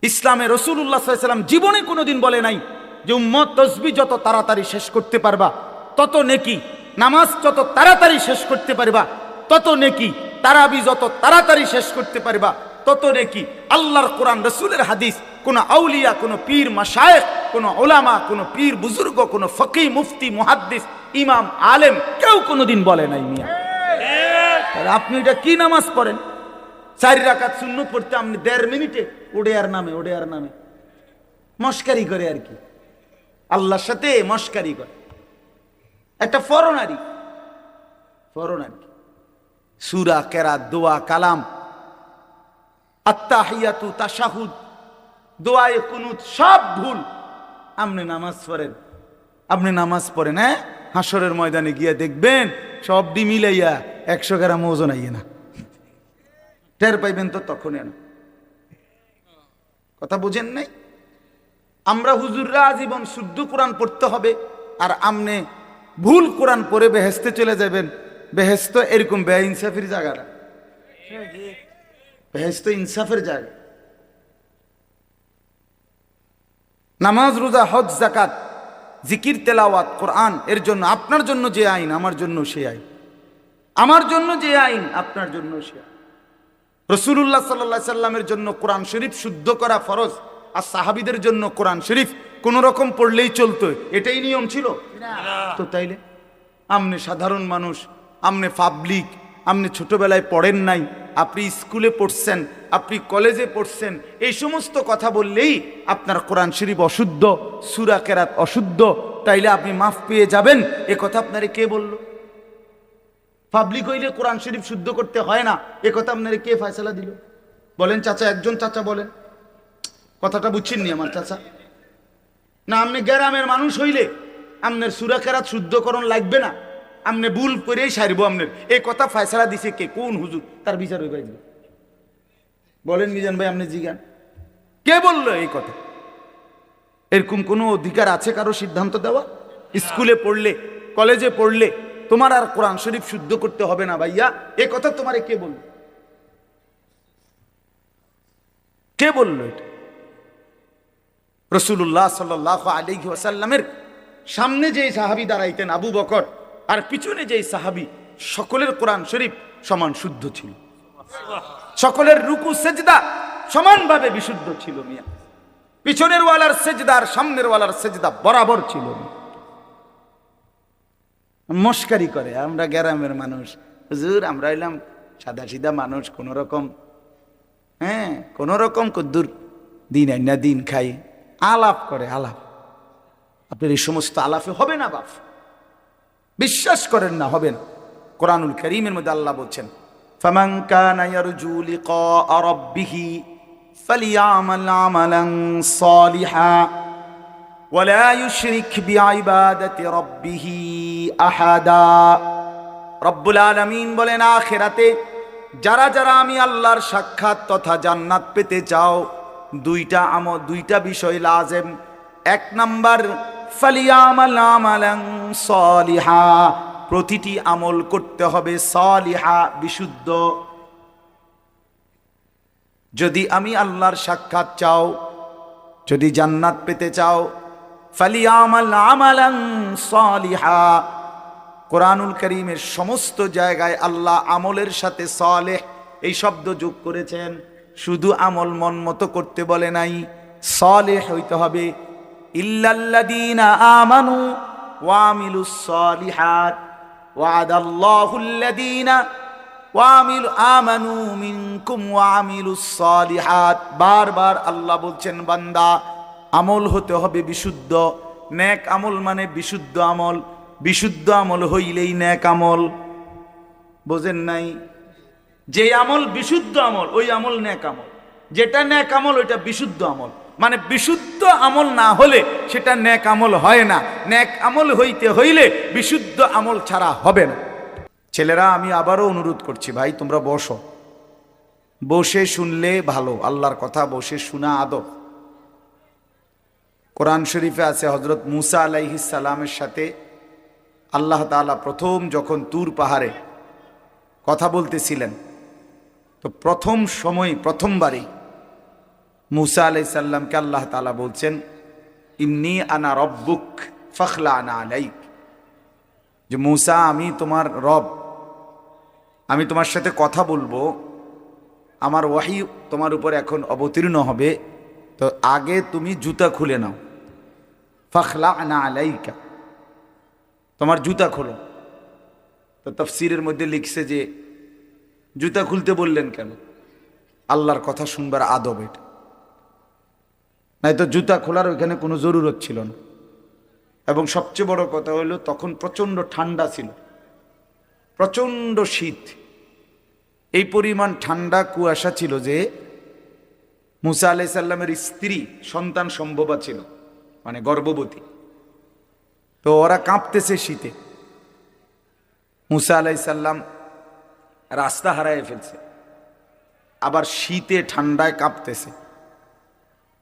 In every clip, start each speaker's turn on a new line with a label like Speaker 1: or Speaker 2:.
Speaker 1: ইসলামে রাসূলুল্লাহ সাল্লাল্লাহু আলাইহি ওয়াসাল্লাম জীবনে কোনোদিন বলে নাই যে উম্মত তাসবিহ যত তাড়াতাড়ি শেষ করতে পারবা তত নেকি, নামাজ যত তাড়াতাড়ি শেষ করতে পারবা তত নেকি, তারাবি যত তাড়াতাড়ি শেষ করতে পারবা তত নেকি। আল্লাহর কোরআন, রাসূলের হাদিস, কোন আউলিয়া, কোন পীর মাশায়েখ, কোন উলামা, কোন পীর বুজুর্গ, কোন ফকিহ, মুফতি, মুহাদ্দিস, ইমাম, আলেম কেউ কোনোদিন বলে নাই মিয়া। আর আপনি এটা কি নামাজ পড়েন? 4 রাকাত সুন্নত পড়তে আপনি 1.5 মিনিটে ওডেয়ার নামে মস্কারি করে আর কি, আল্লাহর সাথে মস্কারি করে। একটা ফরনারি সূরা, কেরাত, দোয়া, কালাম, আত্তাহিয়াতু, তাশাহুদ, দোয়ায়ে কুনুত সব ভুল। আপনি নামাজ পড়েন, হ্যাঁ? হাসরের ময়দানে গিয়ে দেখবেন সব ডি মিলাইয়া 100 গ্রাম ওজন আইয়ে না, টের পাইবেন তো তখনই। না কথা বুঝেন নাই? আমরা হুজুররা আজীবন শুদ্ধ কোরআন পড়তে হবে, আর আমনে ভুল কোরআন পড়ে বেহেশতে চলে যাবেন। বেহেশত এরকম বেইনসাফির জায়গা না, বেহেশত ইনসাফের জায়গা। নামাজ, রোজা, হজ, যাকাত, জিকির, তেলাওয়াত, কোরআন, এর জন্য আপনার জন্য যে আইন আমার জন্য সে আইন, আমার জন্য যে আইন আপনার জন্য সে আইন। রাসূলুল্লাহ সাল্লাল্লাহু আলাইহি সাল্লামের জন্য কোরআন শরীফ শুদ্ধ করা ফরজ, আর সাহাবীদের জন্য কোরআন শরীফ কোন রকম পড়লেই চলতো, এটাই নিয়ম ছিল তো। তাইলে আমনে সাধারণ মানুষ, আমনে পাবলিক, আপনি ছোটবেলায় পড়েন নাই, আপনি স্কুলে পড়ছেন, আপনি কলেজে পড়ছেন, এই সমস্ত কথা বললেই আপনার কোরআন শরীফ অশুদ্ধ, সূরা কেরাত অশুদ্ধ, তাইলে আপনি মাফ পেয়ে যাবেন, এ কথা আপনারে কে বলল? পাবলিক হইলে কোরআন শরীফ শুদ্ধ করতে হয় না, এ কথা আপনারে কে ফয়সালা দিল? বলেন চাচা, একজন চাচা বলেন, কথাটা বুঝছেননি আমার চাচা? না আপনি গ্রামের মানুষ হইলে আপনার সূরা কেরাত শুদ্ধকরণ লাগবে না, আপনি ভুল করেই সারব আপনার, এই কথা ফয়সালা দিছে কে? কোন হুজুর? তার বিচার হইবে। বলেন মিজান ভাই, আপনি জিজ্ঞান কে বললো এই কথা? এরকম কোনো অধিকার আছে কারো সিদ্ধান্ত দেওয়া? স্কুলে পড়লে, কলেজে পড়লে তোমার আর কোরআন শরীফ শুদ্ধ করতে হবে না ভাইয়া, এ কথা তোমারে কে বলল? কে বলল এটা? রাসূলুল্লাহ সাল্লাল্লাহু আলাইহি ওয়াসাল্লামের সামনে যেই সাহাবী দাঁড়াইতেন আবু বকর, আর পিছনে যেই সাহাবী, সকলের কোরআন শরীফ সমান শুদ্ধ ছিল, সকলের রুকু সেজদা সমানভাবে বিশুদ্ধ ছিল মিয়া। পিছনের ওয়ালার সেজদা আর সামনের ওয়ালার সেজদা বরাবর ছিল। মস্কারি করে আমরা গ্রামের মানুষ, হুজুর আমরা হইলাম সাদা সিধা মানুষ, কোন রকম, হ্যাঁ কোন রকম কদ্দুর দিন আইনা দিন খাই, আলাপ করে আলাপ। আপনার এই সমস্ত আলাপে হবে না বাপ, বিশ্বাস করেন না, হবে না। কোরআনুল কারীমের মধ্যে আল্লাহ বলছেন, ফামান কানা ইয়ারজু লিকা রাব্বিহি ফালিয়ামাল আমালান সালিহা ওয়ালা ইউশরিক বিইবাদাতি রাব্বিহি আহাদা। রব্বুল আলামিন বলেন, আখিরাতে যারা যারা আমি আল্লাহর সাক্ষাৎ তথা জান্নাত পেতে চাও, দুইটা বিষয় লাজেম। 1 নাম্বার, ফালিয়ামাল আমালান সালিহা, প্রতিটি আমল করতে হবে সালিহা, বিশুদ্ধ। যদি আমি আল্লাহর সাক্ষাৎ চাও, যদি জান্নাত পেতে চাও, ফালিয়ামাল আমালান সালিহা। কোরআনুল কারীমের সমস্ত জায়গায় আল্লাহ আমলের সাথে সালেহ এই শব্দ যোগ করেছেন, শুধু আমল মন মতো করতে বলে নাই, সালেহ হইতে হবে। ইল্লাল্লাযীনা আমানু ওয়া আমিলুস সালিহাত ওয়া'দাল্লাহুল্লাযীনা আমানু মিনকুম ওয়া আমিলুস সালিহাত। বারবার আল্লাহ বলছেন, বান্দা আমল হতে হবে বিশুদ্ধ। নেক আমল মানে বিশুদ্ধ আমল, বিশুদ্ধ আমল হইলেই নেক আমল। বোঝেন নাই? যে আমল বিশুদ্ধ আমল ওই আমল নেক আমল, যেটা নেক আমল ওইটা বিশুদ্ধ আমল। মানে বিশুদ্ধ আমল না হলে সেটা নেক আমল হয় না, নেক আমল হইতে হইলে বিশুদ্ধ আমল ছাড়া হবে না। ছেলেরা আমি আবারও অনুরোধ করছি, ভাই তোমরা বসো, বসে শুনলে ভালো, আল্লাহর কথা বসে শোনা আদব। কোরআন শরীফে আছে হযরত মুসা আলাইহিস সালামের সাথে আল্লাহ তাআলা প্রথম যখন তুর পাহাড়ে কথা বলতেছিলেন, তো প্রথমবারই মুসা আলাইহিস সালামকে আল্লাহ তাআলা বলছেন, ইন্নী আনা রব্বুক ফাখলা'না আলাইক, যে মুসা আমি তোমার রব, আমি তোমার সাথে কথা বলবো, আমার ওয়াহি তোমার উপর এখন অবতীর্ণ হবে, তো আগে তুমি জুতা খুলে নাও। ফাখলা'না আলাইকা, তোমার জুতা খোলো। তো তাফসীরের মধ্যে লিখছে যে জুতা খুলতে বললেন কেন? আল্লাহর কথা শুনবার আদব এটা, নাই তো জুতা খোলার ওইখানে কোনো জরুরত ছিল না। এবং সবচেয়ে বড় কথা হলো তখন প্রচণ্ড ঠান্ডা ছিল, প্রচণ্ড শীত, এই পরিমাণ ঠান্ডা কুয়াশা ছিল যে মুসা আলাইহিস সালামের স্ত্রী সন্তান সম্ভবা ছিল, মানে গর্ভবতী, তো ওরা কাঁপতেছে শীতে। মুসা আলাইহিস সালাম রাস্তা হারায় ফেলছে, আবার শীতে ঠান্ডায় কাঁপতেছে।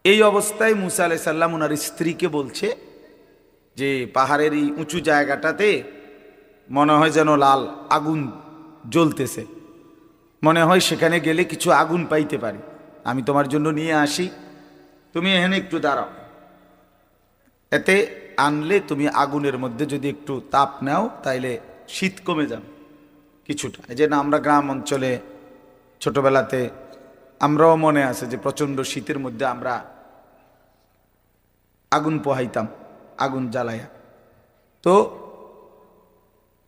Speaker 1: এই অবস্থায় মুসা আলাইহিস সালাম ওনার স্ত্রীকে বলছে যে পাহাড়ের এই উঁচু জায়গাটাতে মনে হয় যেন লাল আগুন জ্বলতেছে, মনে হয় সেখানে গেলে কিছু আগুন পাইতে পারি, আমি তোমার জন্য নিয়ে আসি, তুমি এখানে একটু দাঁড়াও, এতে আনলে তুমি আগুনের মধ্যে যদি একটু তাপ নাও তাইলে শীত কমে যাবে কিছুটা। এই যে না, আমরা গ্রাম অঞ্চলে ছোটবেলাতে আমরাও মনে আছে যে প্রচণ্ড শীতের মধ্যে আমরা আগুন পোহাইতাম, আগুন জ্বালাইয়া। তো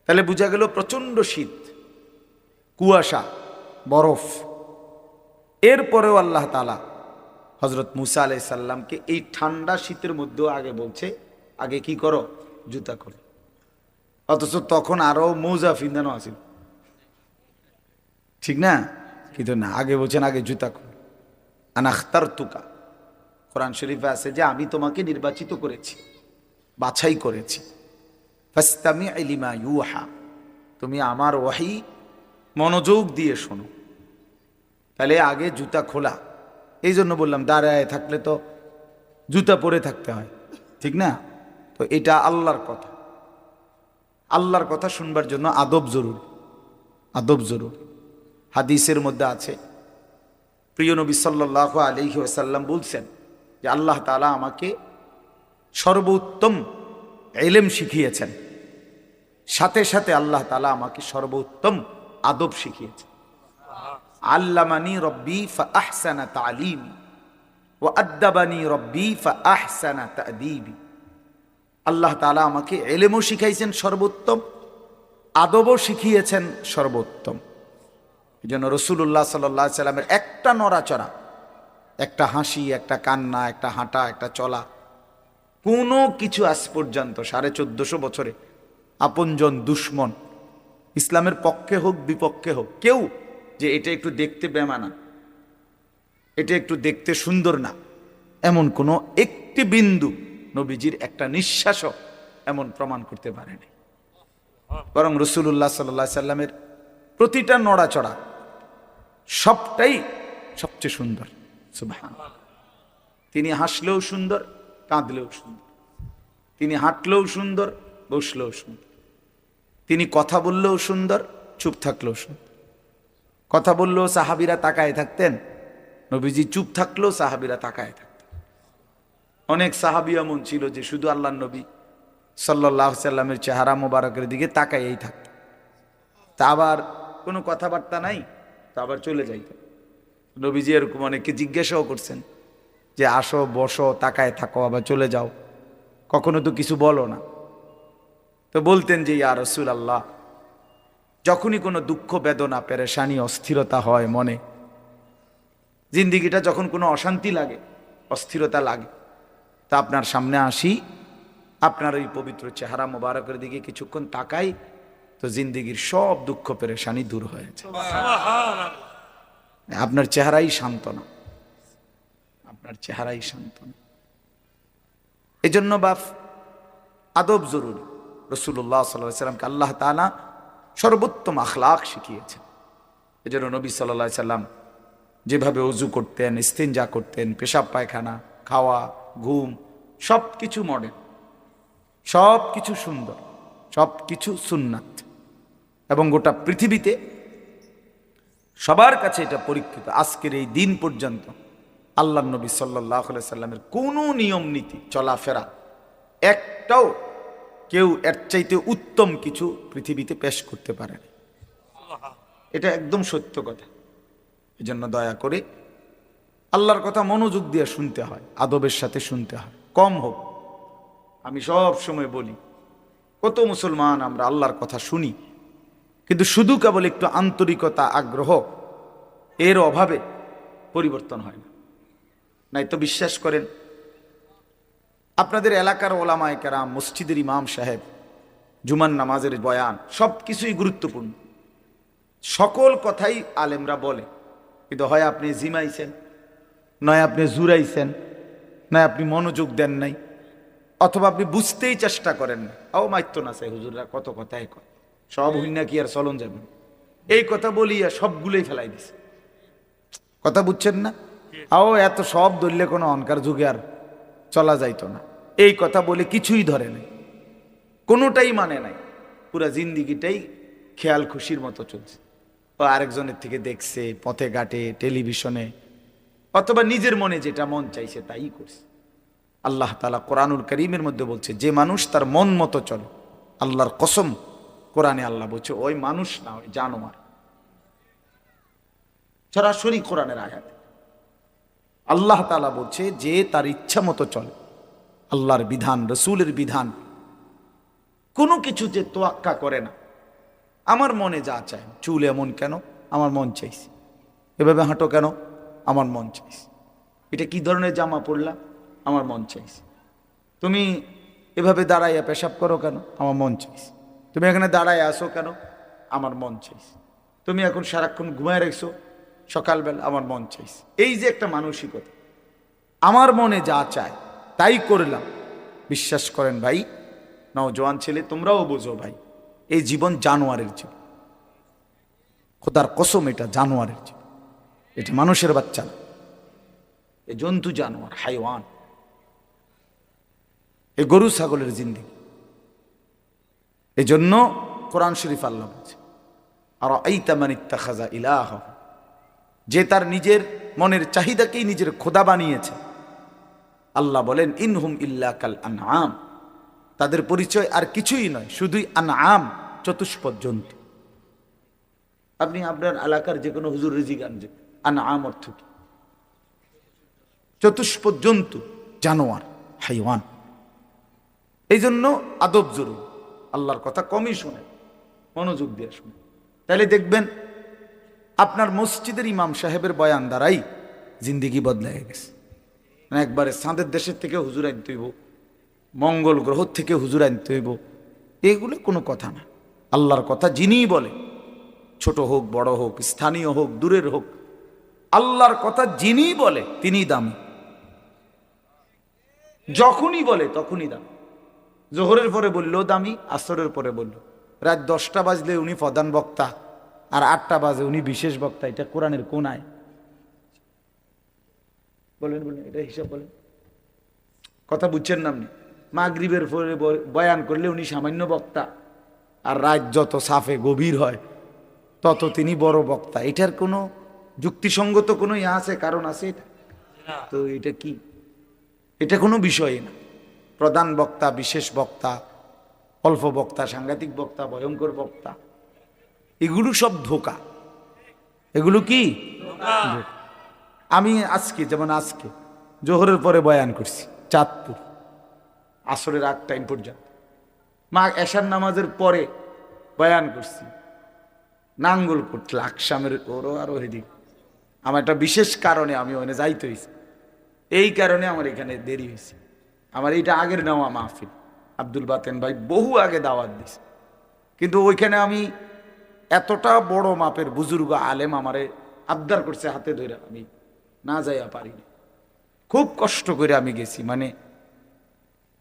Speaker 1: তাহলে বোঝা গেল প্রচণ্ড শীত, কুয়াশা, বরফ। এরপরেও আল্লাহ তাআলা হযরত মুসা আলাইহিস সালামকে এই ঠান্ডা শীতের মধ্যেও আগে বলছে, আগে কি করো, জুতা করো। অথচ তখন আরো মৌজা ফিন্দানো আছিল, ঠিক না? কিন্তু না, আগে বলছেন আগে জুতা করো। আনা আখতারতুকা, কোরআন শরীফে আছে যে আমি তোমাকে নির্বাচিত করেছি, বাছাই করেছি। ফাসতামি' লিমা ইউহা, তুমি আমার ওয়াহি মনোযোগ দিয়ে শোনো। তাহলে আগে জুতা খোলা। এই জন্য বললাম দাঁড়ায় থাকলে তো জুতা পরে থাকতে হয়, ঠিক না? তো এটা আল্লাহর কথা, আল্লাহর কথা শুনবার জন্য আদব জরুরি, আদব জরুরি। হাদিসের মধ্যে আছে প্রিয় নবী সাল্লাল্লাহু আলাইহি ওয়াসাল্লাম বলছেন যে আল্লাহ তাআলা আমাকে সর্বোত্তম ইলম শিখিয়েছেন, সাথে সাথে আল্লাহ তাআলা আমাকে সর্বোত্তম আদব শিখিয়েছেন। আল্লামানি রব্বি ফাআহসানা তা'লিমি ওয়া আদ্দাবানি রব্বি ফাআহসানা তা'দীবি। আল্লাহ তাআলা আমাকে ইলমও শিখাইছেন সর্বোত্তম, আদবও শিখিয়েছেন সর্বোত্তম। এই জন্য রাসূলুল্লাহ সাল্লাল্লাহু আলাইহি সাল্লামের একটা নড়াচড়া, একটা হাসি, একটা কান্না, একটা হাঁটা, একটা চলা, কোনো কিছু আজ পর্যন্ত 1450 বছরে আপনজন দুশ্মন, ইসলামের পক্ষে হোক বিপক্ষে হোক, কেউ যে এটা একটু দেখতে বেমানা, এটা একটু দেখতে সুন্দর না, এমন কোনো একটি বিন্দু নবীজির একটা নিঃশ্বাসও এমন প্রমাণ করতে পারেনি। বরং রাসূলুল্লাহ সাল্লাল্লাহু আলাইহি সাল্লামের প্রতিটা নড়াচড়া সবটাই সবচেয়ে সুন্দর। সুবহানাল্লাহ। তিনি হাসলেও সুন্দর, কাঁদলেও সুন্দর, তিনি হাঁটলেও সুন্দর, বসলেও সুন্দর, তিনি কথা বললেও সুন্দর, চুপ থাকলেও সুন্দর। কথা বললেও সাহাবীরা তাকায় থাকতেন, নবীজি চুপ থাকলেও সাহাবীরা তাকায় থাকতেন। অনেক সাহাবী এমন ছিল যে শুধু আল্লাহর নবী সাল্লাল্লাহু আলাইহি সাল্লামের চেহারা মোবারকের দিকে তাকাইয়েই থাকতেন, তা আবার কোনো কথাবার্তা নাই, তা আবার চলে যাইতেন। নবীজি এরকম অনেককে জিজ্ঞাসাও করছেন যে আসো, বসো, তাকায় থাকো, আবার চলে যাও, কখনো তো কিছু বলো না। তো বলতেন যে ইয়া রাসূলুল্লাহ, যখনই কোনো দুঃখ, বেদনা, পেরেশানি, অস্থিরতা হয় মনে, জিন্দিগিটা যখন কোনো অশান্তি লাগে, অস্থিরতা লাগে, তা আপনার সামনে আসি, আপনার ওই পবিত্র চেহারা মোবারকের দিকে কিছুক্ষণ তাকাই, তো জিন্দিগির সব দুঃখ পেরেশানি দূর হয়ে যায়। আপনার চেহারাই সান্ত্বনা, আপনার চেহারাই সান্ত্বনা। এই জন্য বাপ আদব জরুরি। রাসূলুল্লাহ সাল্লাল্লাহু আলাইহি সাল্লামকে আল্লাহ তাআলা সর্বোত্তম আখলাক শিখিয়েছেন। এই জন্য নবী সাল্লাল্লাহু আলাইহি সাল্লাম যেভাবে ওযু করতেন, ইস্তিনজা করতেন, পেশাব পায়খানা, খাওয়া, ঘুম, সব কিছু মডেল, সব কিছু সুন্দর, সব কিছু সুন্নাত, এবং গোটা পৃথিবীতে সবার কাছে এটা পরীক্ষিত। আজকের এই দিন পর্যন্ত আল্লাহ নবী সাল্লাল্লাহু আলাইহি সাল্লামের কোনো নিয়ম নীতি চলাফেরা একটাও কেউ এর চাইতে উত্তম কিছু পৃথিবীতে পেশ করতে পারে না। এটা একদম সত্য কথা। এজন্য দয়া করে আল্লাহর কথা মনোযোগ দিয়ে শুনতে হয়, আদবের সাথে শুনতে হয়, কম হোক। আমি সব সময় বলি, কত মুসলমান আমরা আল্লাহর কথা শুনি, কিন্তু শুধু কেবল একটু আন্তরিকতা আগ্রহ এর অভাবে পরিবর্তন হয় না। নাই তো বিশ্বাস করেন, আপনাদের এলাকার ওলামায়ে কেরাম, মসজিদের ইমাম সাহেব, জুমার নামাজের বয়ান সব কিছুই গুরুত্বপূর্ণ, সকল কথাই আলেমরা বলে, কিন্তু হয় আপনি জিমাইছেন, নয় আপনি জুরাইছেন, নয় আপনি মনোযোগ দেন নাই, অথবা আপনি বুঝতেই চেষ্টা করেন না। ও মাইত্য না চাই হুজুররা কত কথাই কয়, সব হইনা কি আর চলন যাবে, এই কথা বলিয়া সবগুলোই ফেলাই দিছে। কথা বুঝছেন না? আও এত সব ধরলে কোনো অনকার যুগে আর চলা যাইতো না। এই কথা বলে কিছুই ধরে নাই, কোনোটাই মানে নাই, পুরা জিন্দিগিটাই খেয়াল খুশির মতো চলছে। ও আরেকজনের থেকে দেখছে, পথে ঘাটে, টেলিভিশনে, অথবা নিজের মনে যেটা মন চাইছে তাই করছে। আল্লাহ তাআলা কোরআনুল কারীমের মধ্যে বলছে, যে মানুষ তার মন মতো চলে, আল্লাহর কসম, কোরআনে আল্লাহ বলছে ওই মানুষ না, ওই জানোয়ার। সরাসরি কোরআনের আয়াত আল্লাহ তাআলা বলছে যে তার ইচ্ছা মতো চলে, আল্লাহর বিধান, রসুলের বিধান, কোনো কিছু যে তোয়াক্কা করে না। আমার মনে যা চায়, চুল এমন কেন, আমার মন চাইছে, এভাবে হাঁটো কেন, আমার মন চাইছে, এটা কি ধরনের জামা পরলা, আমার মন চাইছে, তুমি এভাবে দাঁড়াইয়া পেশাব করো কেন, আমার মন চাইছে, তুমি এখানে দাঁড়ায় আসো কেন, আমার মন চাইছে, তুমি এখন সারাক্ষণ ঘুমায় রাখছো সকালবেলা, আমার মন চাইছে। এই যে একটা মানসিকতা, আমার মনে যা চায় তাই করলাম। বিশ্বাস করেন ভাই, নওজোয়ান ছেলে তোমরাও বোঝো ভাই, এই জীবন জানোয়ারের জীবন, খোদার কসম, এটা জানোয়ারের জীবন, এটা মানুষের বাচ্চা না, এ জন্তু জানোয়ার, হাইওয়ান, এ গরু ছাগলের জিন্দেগি। এই জন্য কোরআন শরীফ আল্লাহ বলছে, আর আইতা মান ইত্তাখাযা ইলাহা, যে তার নিজের মনের চাহিদাকেই নিজের খোদা বানিয়েছে। আল্লাহ বলেন ইনহুম ইল্লা কাল আনআম, তাদের পরিচয় আর কিছুই নয়, শুধুই আনআম, চতুষ্পদ জন্তু। আপনি আপনার এলাকার যে কোনো হুজুর রিজি গান, যে আনআম অর্থ কি? চতুষ্পদ জন্তু, জানোয়ার, হাইওয়ান। এই জন্য আদব জরুরি, আল্লাহর কথা কমই শুনে, মনোযোগ দিয়ে শুনে, তাহলে দেখবেন আপনার মসজিদের ইমাম সাহেবের বয়ান দ্বারাই জিন্দিগি বদলাই গেছে। একবারে চাঁদের দেশের থেকে হুজুর আনতে হইব, মঙ্গল গ্রহ থেকে হুজুর আনতে হইব, এগুলো কোনো কথা না। আল্লাহর কথা যিনি বলে, ছোট হোক বড় হোক, স্থানীয় হোক দূরের হোক, আল্লাহর কথা যিনি বলে তিনি দামি, যখনই বলে তখনই দামি। জোহরের পরে বললেও দামি, আসরের পরে বলল, রাত 10টা বাজলে উনি প্রধান বক্তা, আর 8টা বাজে উনি বিশেষ বক্তা। এটা কোরআনের কোন আয়? বলেন বলেন, এটা হিসাব বলেন, কথা বুঝছেন না আপনি? মাগরিবের পরে বয়ান করলে উনি সামান্য বক্তা, আর রাত যত সাফে গভীর হয় তত তিনি বড় বক্তা। এটার কোনো যুক্তিসঙ্গত কোনো ইয়া আছে, কারণ আছে এটা? তো এটা কি? এটা কোনো বিষয় না। প্রধান বক্তা, বিশেষ বক্তা, অল্প বক্তা, সাংঘাতিক বক্তা, ভয়ঙ্কর বক্তা, এগুলো সব ধোঁকা। এগুলো কি? আমি আজকে, যেমন আজকে জোহরের পরে বয়ান করছি চাঁদপুর, আসরের 8 টাইম পর্যন্ত, এশার নামাজের পরে বয়ান করছি নাঙ্গলকোট, লাকসামের ওরও আরো হেদিক। আমার একটা বিশেষ কারণে আমি ওখানে যাইতে হয়েছি, এই কারণে আমার এখানে দেরি হয়েছে। আমার এইটা আগের নেওয়া মাহফিল, আব্দুল বাতেন ভাই বহু আগে দাওয়াত দিছে, কিন্তু ওইখানে আমি এতটা বড় মাপের বুজুর্গ আলেম আমারে আবদার করছে হাতে ধরে, আমি না যাইয়া পারিনি। খুব কষ্ট করে আমি গেছি, মানে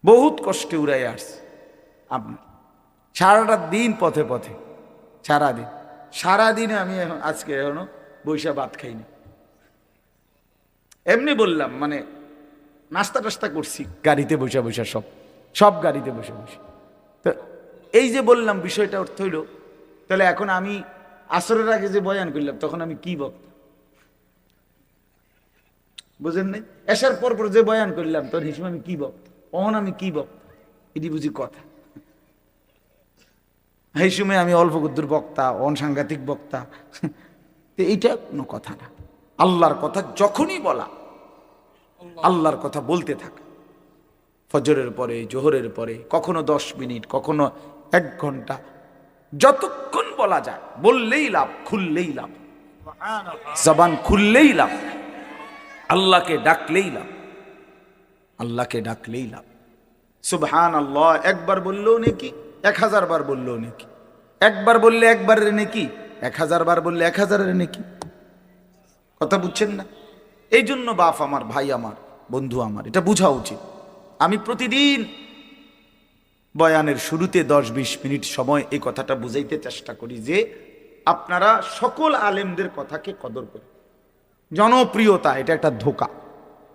Speaker 1: বহুত কষ্টে উড়াই আসছি। আপনার সারাটা দিন পথে পথে, সারাদিনে আমি আজকে এখনো বৈশা ভাত খাইনি। এমনি বললাম, মানে নাস্তা টাস্তা করছি গাড়িতে বসে বসে, সব গাড়িতে বসে বসে। তো এই যে বললাম বিষয়টা অর্থ হইল, তাহলে এখন আমি আসরের আগে যে বয়ান করলাম তখন আমি কি বক্তা? বুঝেন নাই? এসার পর পর যে বয়ান করলাম তোর হিসেবে আমি কি বক্তা, অহন আমি কি বক্তা, এটি বুঝি কথা। এই সময় আমি অল্প গুদ্দুর বক্তা, সাংঘাতিক বক্তা, এইটা কোনো কথা না। আল্লাহর কথা যখনই বলা, আল্লাহর কথা বলতে থাকা, ফজরের পরে, জোহরের পরে, কখনো 10 মিনিট, কখনো 1 ঘন্টা, যতক্ষণ বলা যায় বললেই লাভ, খুললেই লাভ, জবান খুললেই লাভ, আল্লাহকে ডাকলেই লাভ, আল্লাহকে ডাকলেই লাভ। সুবহানাল্লাহ একবার বললেও নেকি, 1000 বার বললেও নেকি, একবার বললে একবারের নেকি, 1000 বার বললে 1000-এর নেকি। কথা বুঝছেন না? এই জন্য বাপ আমার, ভাই আমার, বন্ধু আমার, এটা বোঝা উচিত। আমি প্রতিদিন বয়ানের শুরুতে 10-20 মিনিট সময় এই কথাটা বুঝাইতে চেষ্টা করি যে আপনারা সকল আলেমদের কথাকে কদর করেন। জনপ্রিয়তা এটা একটা ধোঁকা,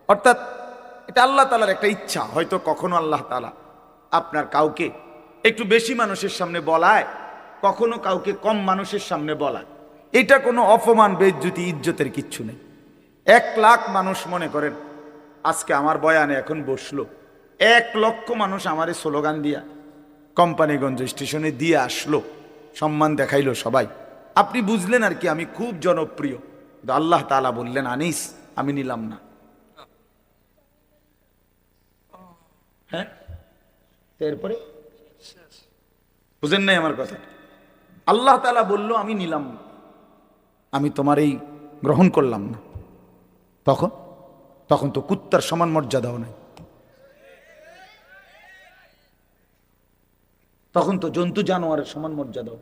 Speaker 1: অর্থাৎ এটা আল্লাহ তাআলার একটা ইচ্ছা। হয়তো কখনো আল্লাহ তাআলা আপনার কাউকে একটু বেশি মানুষের সামনে বলায়, কখনো কাউকে কম মানুষের সামনে বলায়। এটা কোনো অপমান, বেইজ্জতি, ইজ্জতের কিচ্ছু নেই। 1 লাখ মানুষ মনে করেন আজকে আমার বয়ানে এখন বসলো, 1 লক্ষ মানুষ আমারে স্লোগান দিয়া কোম্পানিগঞ্জ স্টেশনে দিয়ে আসলো, সম্মান দেখাইলো সবাই, আপনি বুঝলেন আর কি আমি খুব জনপ্রিয়। কিন্তু আল্লাহ তাআলা বললেন আনিস আমি নিলাম না। হ্যাঁ, এরপরে বুঝেন নাই আমার কথা? আল্লাহ তাআলা বলল আমি নিলাম না, আমি তোমার এই গ্রহণ করলাম না। তখন তখন তো কুত্তার সমান মর্যাদাও নাই, তখন তো জন্তু জানোয়ারের সমান মর্যাদাও।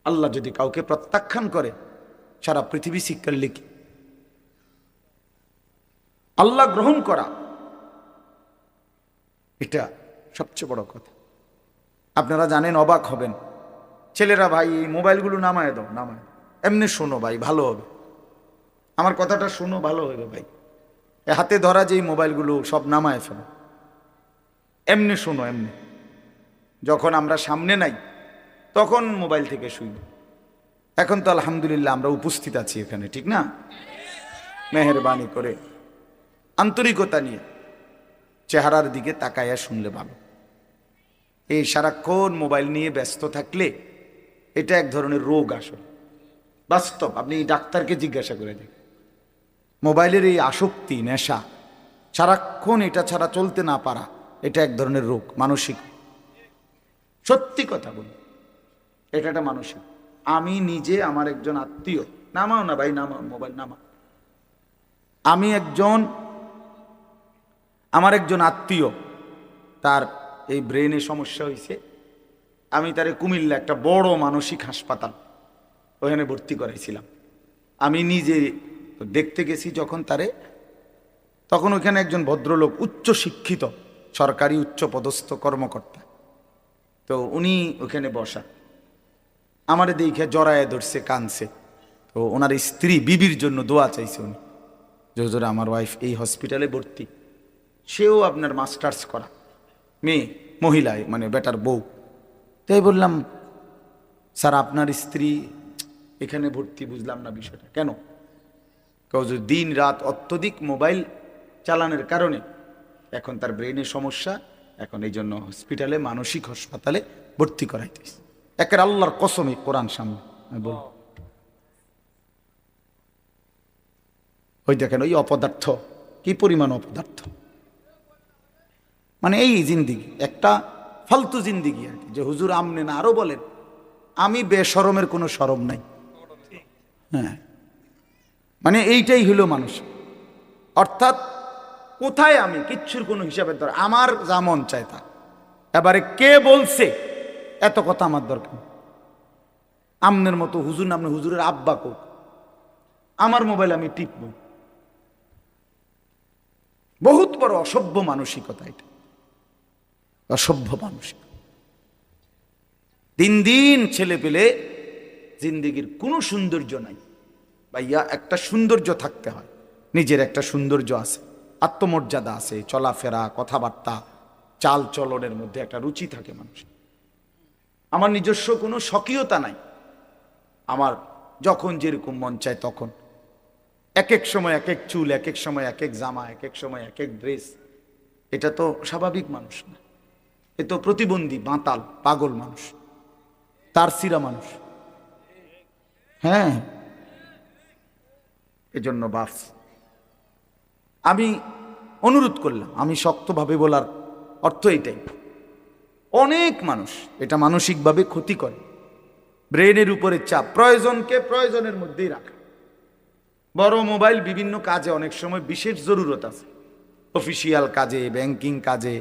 Speaker 1: আল্লাহ যদি কাউকে প্রত্যাখ্যান করে সারা পৃথিবী শিক্ষার লিখি। আল্লাহ গ্রহণ করা এটা সবচেয়ে বড় কথা। আপনারা জানেন, অবাক হবেন, ছেলেরা ভাই এই মোবাইলগুলো নামায় দাও, নামায় এমনি শোনো ভাই ভালো হবে, আমার কথাটা শোনো ভালো হবে ভাই, হাতে ধরা যে মোবাইলগুলো সব নামায় ফেলো, এমনি শোনো এমনি। যখন আমরা সামনে নাই তখন মোবাইল থেকে শুইব। এখন তো আলহামদুলিল্লাহ আমরা উপস্থিত আছি এখানে, ঠিক না? মেহেরবানি করে আন্তরিকতা নিয়ে চেহারার দিকে তাকাইয়া শুনলে ভালো। এই সারাক্ষণ মোবাইল নিয়ে ব্যস্ত থাকলে এটা এক ধরনের রোগ, আসলে বাস্তব। আপনি ডাক্তারকে জিজ্ঞাসা করে দেখেন, মোবাইলের এই আসক্তি, নেশা, সারাক্ষণ এটা ছাড়া চলতে না পারা, এটা এক ধরনের রোগ, মানসিক। সত্যি কথা বলি, এটা একটা মানসিক। আমি নিজে, আমার একজন আত্মীয়, নামাও না ভাই, নামাও মোবাইল, নামা। আমার একজন আত্মীয়, তার এই ব্রেনে সমস্যা হয়েছে। আমি তারে কুমিল্লা একটা বড় মানসিক হাসপাতাল, ওখানে ভর্তি করাইছিলাম। আমি নিজে দেখতে গেছি যখন তারে, তখন ওখানে একজন ভদ্রলোক, উচ্চ শিক্ষিত, সরকারি উচ্চ পদস্থ কর্মকর্তা, তো উনি ওখানে বসা, আমারে দেখে জড়ায় ধরছে, কানছে। তো ওনার স্ত্রী বিবির জন্য দোয়া চাইছে উনি, যে হুজুর আমার ওয়াইফ এই হসপিটালে ভর্তি, সেও আপনার মাস্টার্স করা মেয়ে, মহিলায় মানে বেটার বউ। তাই বললাম স্যার আপনার স্ত্রী এখানে ভর্তি, বুঝলাম না বিষয়টা কেন? যে দিন রাত অত্যধিক মোবাইল চালানোর কারণে এখন তার ব্রেনের সমস্যা, এখন এই জন্য হসপিটালে, মানসিক হাসপাতালে ভর্তি করাইতেছে। একের আল্লাহর কসমে কোরআন সামনে বল, ওই দেখেন ওই অপদার্থ, কি পরিমাণ অপদার্থ, মানে এই জিন্দিগি একটা ফালতু জিন্দিগি আর কি। যে হুজুর আমনে না, আরো বলেন আমি বেশরমের কোনো শরম নাই। হ্যাঁ, মানে এইটাই হলো মানুষ, অর্থাৎ কোথায় আমি কিচ্ছুর কোনো হিসাবের দরকার, আমার যা মন চায় তা। এবারে কে বলছে এত কথা আমার দরকার, আমনের মতো হুজুর নামনে হুজুরের আব্বা কোক, আমার মোবাইল আমি টিপব। বহুত বড় অসভ্য মানসিকতা এটা, অসভ্য মানসিকতা। দিন দিন ছেলে পেলে জিন্দিগির কোনো সৌন্দর্য নাই ভাইয়া। একটা সৌন্দর্য থাকতে হয়, নিজের একটা সৌন্দর্য আছে, আত্মমর্যাদা আছে, চলাফেরা, কথাবার্তা, চাল চলনের মধ্যে একটা রুচি থাকে মানুষ। আমার নিজস্ব কোনো স্বকীয়তা নাই, আমার যখন যেরকম মন চায় তখন। এক এক সময় এক এক চুল, এক এক সময় এক এক জামা, এক এক সময় এক এক ড্রেস। এটা তো স্বাভাবিক মানুষ না, এ তো প্রতিবন্ধী, বাঁতাল, পাগল মানুষ, তার সিরা মানুষ। হ্যাঁ, এজন্য বাস আমি অনুরোধ করলাম, আমি শক্তভাবে বলার অর্থ এটাই, অনেক মানুষ এটা মানসিকভাবে ক্ষতি করে, ব্রেনের উপরে চাপ, প্রয়োজনকে প্রয়োজনের মধ্যেই রাখা। বড় মোবাইল বিভিন্ন কাজে অনেক সময় বিশেষ জরুরত আছে, অফিসিয়াল কাজে, ব্যাংকিং কাজে,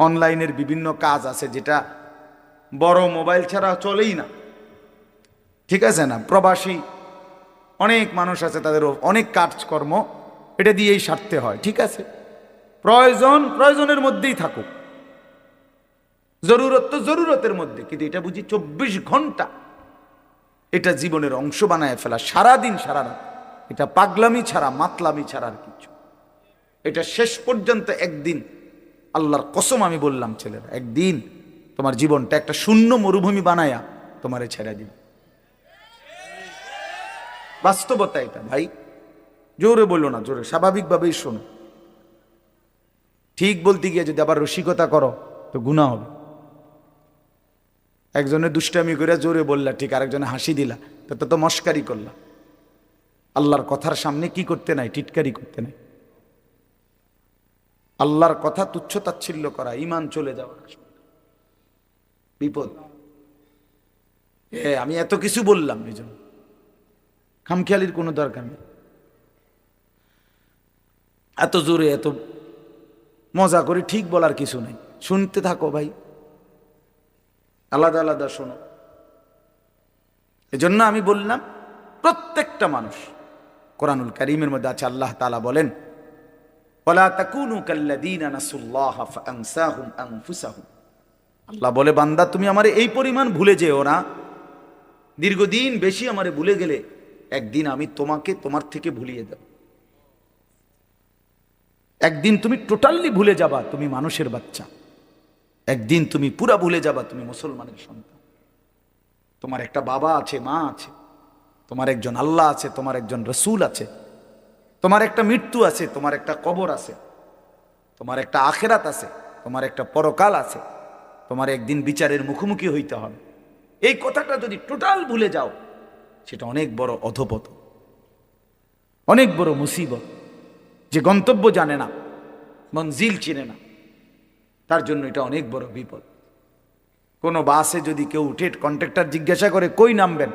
Speaker 1: অনলাইনের বিভিন্ন কাজ আছে যেটা বড় মোবাইল ছাড়া চলেই না, ঠিক আছে না? প্রবাসী অনেক মানুষ আছে, তাদের অনেক কাজকর্ম এটা দিয়েই সারতে হয়, ঠিক আছে, প্রয়োজন প্রয়োজনের মধ্যেই থাকুক, জরুরত তো জরুরতের মধ্যে, কিন্তু এটা বুঝি 24 ঘন্টা এটা জীবনের অংশ বানায় ফেলা, সারাদিন সারা রাত, এটা পাগলামি ছাড়া মাতলামি ছাড়া আর কিছু। এটা শেষ পর্যন্ত একদিন, আল্লাহর কসম আমি বললাম ছেলেরা, একদিন তোমার জীবনটা একটা শূন্য মরুভূমি বানায়া তোমারে ছেড়ে দিবে। বাস্তবতা এটা ভাই, জোরে বললো না, জোরে স্বাভাবিকভাবেই শোনো। ঠিক বলতে গিয়ে যদি আবার রসিকতা করো তো গুনাহ হবে। একজনে দুষ্টামি করে জোরে বললা ঠিক, আরেকজনে হাসি দিলা, তো মস্কারি করলা। আল্লাহর কথার সামনে কি করতে নাই? টিটকারি করতে নাই। আল্লাহর কথা তুচ্ছ তাচ্ছিল্য করা, ঈমান চলে যাওয়া বিপদ। আমি এত কিছু বললাম, এই জন্য খামখেয়ালির কোনো দরকার নেই। এত জোরে এত মজা করে ঠিক বলার কিছু নেই, শুনতে থাকো ভাই, আলাদা আলাদা শোনো। এজন্য আমি বললাম প্রত্যেকটা মানুষ, কোরআনুল কারীমের মধ্যে আছে, আল্লাহ তাআলা বলেন, ওয়ালা তাকুনু কাল্লাযীনা নাসুল্লাহ ফাআনসাহুম আনফুসাহুম। আল্লাহ বলে, বান্দা তুমি আমারে এই পরিমাণ ভুলে যেও না, দীর্ঘদিন বেশি আমারে ভুলে গেলে একদিন আমি তোমাকে তোমার থেকে ভুলিয়ে দেব। একদিন তুমি টোটালি ভুলে যাবা তুমি মানুষের বাচ্চা, একদিন তুমি পুরা ভুলে যাবা তুমি মুসলমানের সন্তান। তোমার একটা বাবা আছে, মা আছে, তোমার একজন আল্লাহ আছে, তোমার একজন রসুল আছে, তোমার একটা মৃত্যু আছে, তোমার একটা কবর আছে, তোমার একটা আখেরাত আছে, তোমার একটা পরকাল আছে, তোমার একদিন বিচারের মুখোমুখি হইতে হবে। এই কথাটা যদি টোটাল ভুলে যাও, সেটা অনেক বড় অধপত, অনেক বড় মুসিবত। যে গন্তব্য জানে না, মঞ্জিল চিনে না, তার জন্য এটা অনেক বড় বিপদ। কোনো বাসে যদি কেউ উঠে, কন্ট্রাক্টর জিজ্ঞাসা করে কই নামবেন,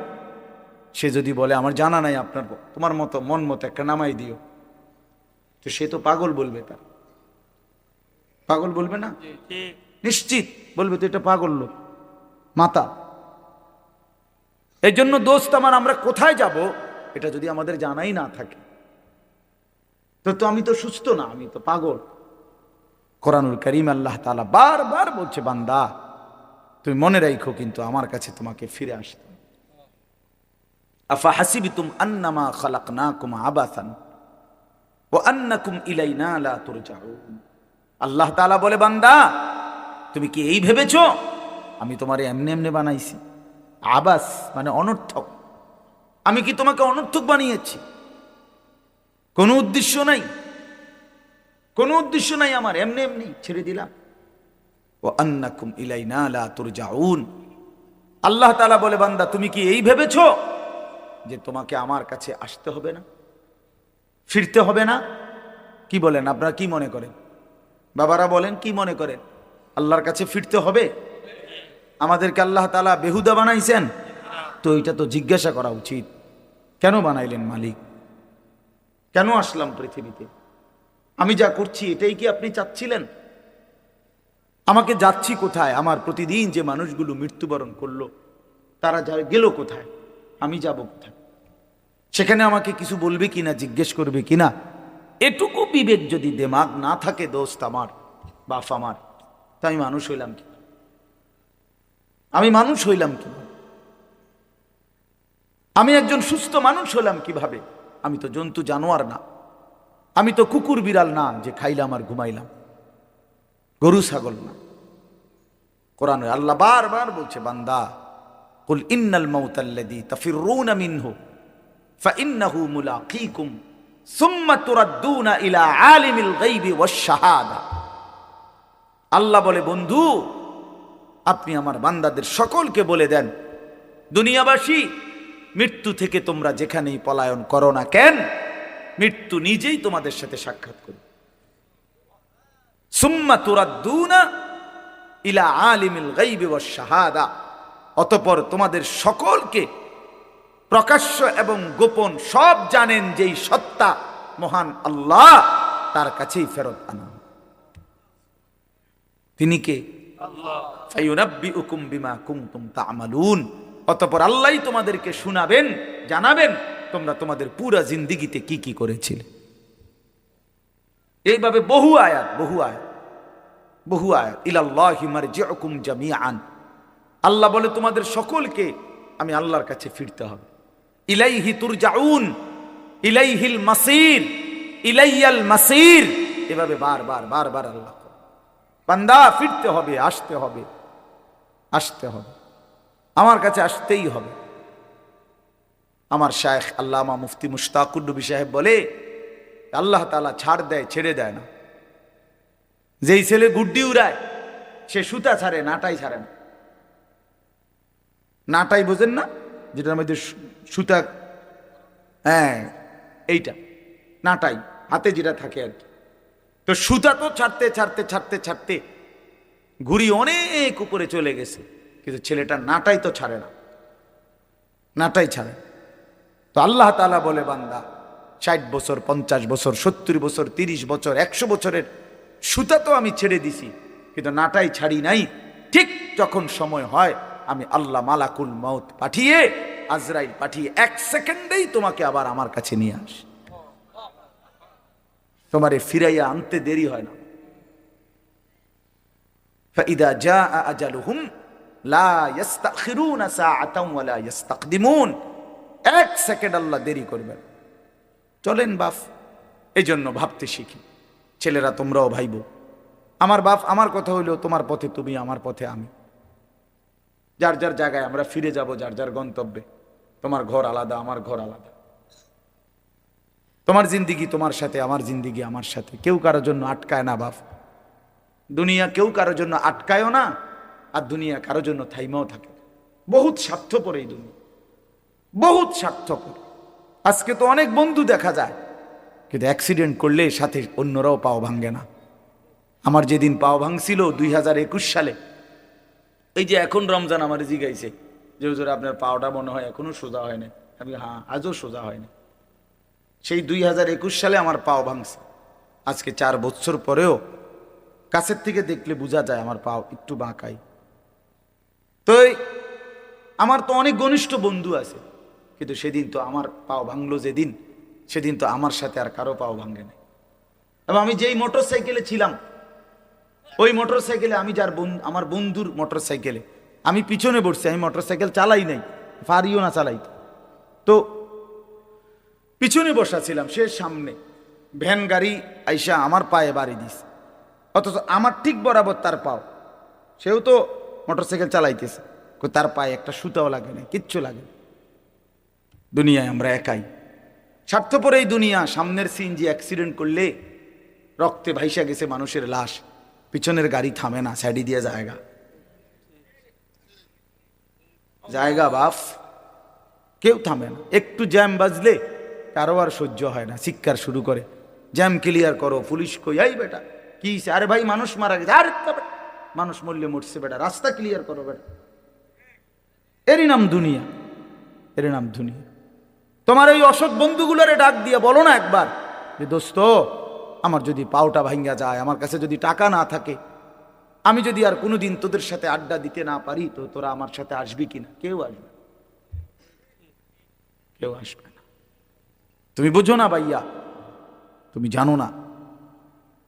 Speaker 1: সে যদি বলে আমার জানা নাই, আপনার তোমার মতো মন মতো একটা নামাই দিও, তো সে তো পাগল বলবে, তার পাগল বলবে না? নিশ্চিত বলবে তো এটা পাগল লোক, মাতা। এই জন্য দোস্ত আমার, আমরা কোথায় যাব এটা যদি আমাদের জানাই না থাকে, তো আমি তো সুস্থ না, আমি তো পাগল। কোরআনুল কারীম আল্লাহ তাআলা বারবার বলছে, বান্দা তুমি মনে রাখো কিন্তু আমার কাছে তোমাকে ফিরে আসতে। আফা হাসিবতুম আন্নামা খালাকনাকুম আবাসান ওয়া আন্নাকুম ইলাইনা লা তুরজাউন। আল্লাহ তাআলা বলে, বান্দা তুমি কি এই ভেবেছো আমি তোমারে এমনি এমনি বানাইছি? আবাস মানে অনর্থক। আমি কি তোমাকে অনর্থক বানিয়েছি? কোনো উদ্দেশ্য নাই, কোনো উদ্দেশ্য নাই আমার, এমনি এমনি ছেড়ে দিলাম। ওয়া আন্নাকুম ইলাইনা লা তুরজাউন। আল্লাহ তাআলা বলে, বান্দা তুমি কি এই ভেবেছো যে তোমাকে আমার কাছে আসতে হবে না, ফিরতে হবে না? কি বলেন আপনারা, কি মনে করেন? বাবারা বলেন, কি মনে করেন? আল্লাহর কাছে ফিরতে হবে? আমাদেরকে আল্লাহ তাআলা বেহুদা বানাইছেন? তো এটা তো জিজ্ঞাসা করা উচিত, কেন বানাইলেন মালিক? কেন আসলাম পৃথিবীতে? আমি যা করছি এটাই কি আপনি চাচ্ছিলেন? আমাকে যাচ্ছি কোথায়? আমার প্রতিদিন যে মানুষগুলো মৃত্যুবরণ করলো, তারা যা গেল কোথায়? আমি যাব কোথায়? সেখানে আমাকে কিছু বলবে কিনা, জিজ্ঞেস করবে কিনা? এটুকু বিবেক যদি দেমাগ না থাকে দোস্ত আমার, বাপ আমার, তা আমি মানুষ হইলাম কি? আমি মানুষ হইলাম কি? আমি একজন সুস্থ মানুষ হলাম কিভাবে? আমি তো জন্তু জানোয়ার না, আমি তো কুকুর বিড়াল না যে খাইলাম আর ঘুমাইলাম, গরু ছাগল না। কোরআনে আল্লাহ বারবার বলছে, বান্দা কুল ইন্নাল মাউতাল্লাযী তাফিররুনা মিনহু ফাইন্নাহু মুলাকীকুম সুম্মা তুরাদ্দুনা ইলা আলিমিল গায়বি ওয়াশ শাহাদা। আল্লাহ বলে, বন্ধু আপনি আমার বান্দাদের সকলকে বলে দেন, দুনিয়াবাসী, মৃত্যু থেকে তোমরা যেখানেই পলায়ন করো না কেন, মৃত্যু নিজেই তোমাদের সাথে সাক্ষাৎ করবে। সুম্মা তুরাদ্দুনা ইলা আলিমিল গায়বি ওয়াশ শাহাদা, অতঃপর তোমাদের সকলকে প্রকাশ্য এবং গোপন সব জানেন যেই সত্তা মহান আল্লাহ, তার কাছেই ফেরত আনা। তিনি কে? আল্লাহ। ফায়ুনাব্বিউকুম বিমা কুনতুম তা'মালুন, অতঃপর আল্লাহই তোমাদেরকে শোনাবেন, জানাবেন তোমরা তোমাদের পুরা জিন্দেগিতে কি কি করেছিলে। এইভাবে বহু আয়াত ইলাল্লাহি মারজিউকুম জামিআন। আল্লাহ বলে তোমাদের সকলকে আমি আল্লাহর কাছে ফিরতে হবে। ইলাইহি তুরজাউন, ইলাইহিল মাসির, ইলাইয়াল মাসির, এভাবে বারবার আল্লাহ, বান্দা ফিরতে হবে, আসতে হবে, আমার কাছে আসতেই হবে। আমার শায়েখ আল্লামা মুফতি মুশতাকুর নবী সাহেব বলে, আল্লাহ তাআলা ছাড় দেয়, ছেড়ে দেয় না। যেই ছেলে গুড্ডি উড়ায় সে সুতা ছাড়ে, নাটাই ছাড়ে না। নাটাই বোঝেন না, যেটার মধ্যে সুতা, হ্যাঁ এইটা নাটাই, হাতে যেটা থাকে আর কি। তো সুতা তো ছাড়তে ঘুড়ি অনেক উপরে চলে গেছে, কিন্তু ছেলেটা নাটাই তো ছাড়ে না, নাটাই ছাড়ে। তো আল্লাহ তাআলা বলে, বান্দা 60 বছর, 50 বছর, 70 বছর, 30 বছর, 100 বছরের সুতা তো আমি ছেড়ে দিছি, কিন্তু নাটাই ছাড়ি নাই। ঠিক যখন সময় হয় আমি আল্লাহ মালাকুল মউত পাঠিয়ে, আজরাইল পাঠিয়ে 1 সেকেন্ডেই তোমাকে আবার আমার কাছে নিয়ে আসি, তোমারে ফিরাইয়া আনতে দেরি হয় না। ফাইদা জাআ আজালুহুম লা ইস্তাখিরুনা সাআতান ওয়া লা ইস্তাকদিমুন, 1 সেকেন্ড আল্লাহ দেরি করবেন। চলেন বাপ, এজন্য ভাবতে শিখি। ছেলেরা তোমরাও ভাইবো, আমার বাপ আমার কথা হইলো তোমার পথে তুমি, আমার পথে আমি, যার যার জায়গায় আমরা ফিরে যাব, যার যার গন্তব্যে। তোমার ঘর আলাদা, আমার ঘর আলাদা, তোমার জিন্দিগি তোমার সাথে, আমার জিন্দিগি আমার সাথে। কেউ কারোর জন্য আটকায় না বাপ, দুনিয়া কেউ কারোর জন্য আটকায়ও না, আর দুনিয়া কারোর জন্য থাইমাও থাকে। বহুত স্বার্থপর এই দুনিয়া, বহুত স্বার্থপর। আজকে তো অনেক বন্ধু দেখা যায়, কিন্তু অ্যাক্সিডেন্ট করলে সাথে অন্যরাও পাও ভাঙ্গে না। আমার যেদিন পাও ভাঙছিল 2021 সালে, এই যে এখন রমজান আমার জিগাইছে যে হুজুর আপনার পাওটা মনে হয় এখনো সোজা হয় না। আমি হ্যাঁ, আজও সোজা হয় না। সেই 2021 সালে আমার পাও ভাঙছে। আজকে 4 বছর পরেও কাছের থেকে দেখলে বোঝা যায় আমার পাও একটু বাঁকাই। তো আমার তো অনেক ঘনিষ্ঠ বন্ধু আছে, কিন্তু সেদিন তো আমার পাও ভাঙলো যেদিন, সেদিন তো আমার সাথে আর কারো পাও ভাঙে নাই। এবং আমি যেই মোটর সাইকেলে ছিলাম, ওই মোটর সাইকেলে আমি আমার বন্ধুর মোটর সাইকেলে আমি পিছনে বসছি। আমি মোটর সাইকেল চালাই নাই, পারিও না চালাইতে। তো পিছনে বসা ছিলাম, সে সামনে। ভ্যান গাড়ি আইসা আমার পায়ে বাড়ি দিস, অথচ আমার ঠিক বরাবর তার পাও। সেও তো মোটর সাইকেল চালাইতেছে, তার পায়ে একটা সুতাও লাগে না, কিচ্ছু লাগে না। দুনিয়ায় আমরা একাই, স্বার্থপর এই দুনিয়া। সামনের সিএনজি অ্যাক্সিডেন্ট করলে রক্তে ভাইসা গেছে মানুষের লাশ, পিছনের গাড়ি থামে না, সাইডি দিয়ে জায়গা বাপ, কেউ থামে না। একটু জ্যাম বাজলে কারো আর সহ্য হয় না, চিৎকার শুরু করে, জ্যাম ক্লিয়ার করো, পুলিশ কই, এই বেটা কি? আরে ভাই মানুষ মারা গেছে, আরে মানুষ মরলে মরছে বেটা, রাস্তা ক্লিয়ার করো বেটা। এরই নাম দুনিয়া, এরই নাম দুনিয়া। তোমার এই অসৎ বন্ধুগুলোরে ডাক দিয়ে বলো না একবার যে দোস্ত, আমার যদি পাওটা ভাঙ্গা যায়, আমার কাছে যদি টাকা না থাকে, আমি যদি আর কোনোদিন তোদের সাথে আড্ডা দিতে না পারি, তো তোরা আমার সাথে আসবি কিনা? কেউ আসবে, কেউ আসবে না। তুমি বুঝো না ভাইয়া, তুমি জানো না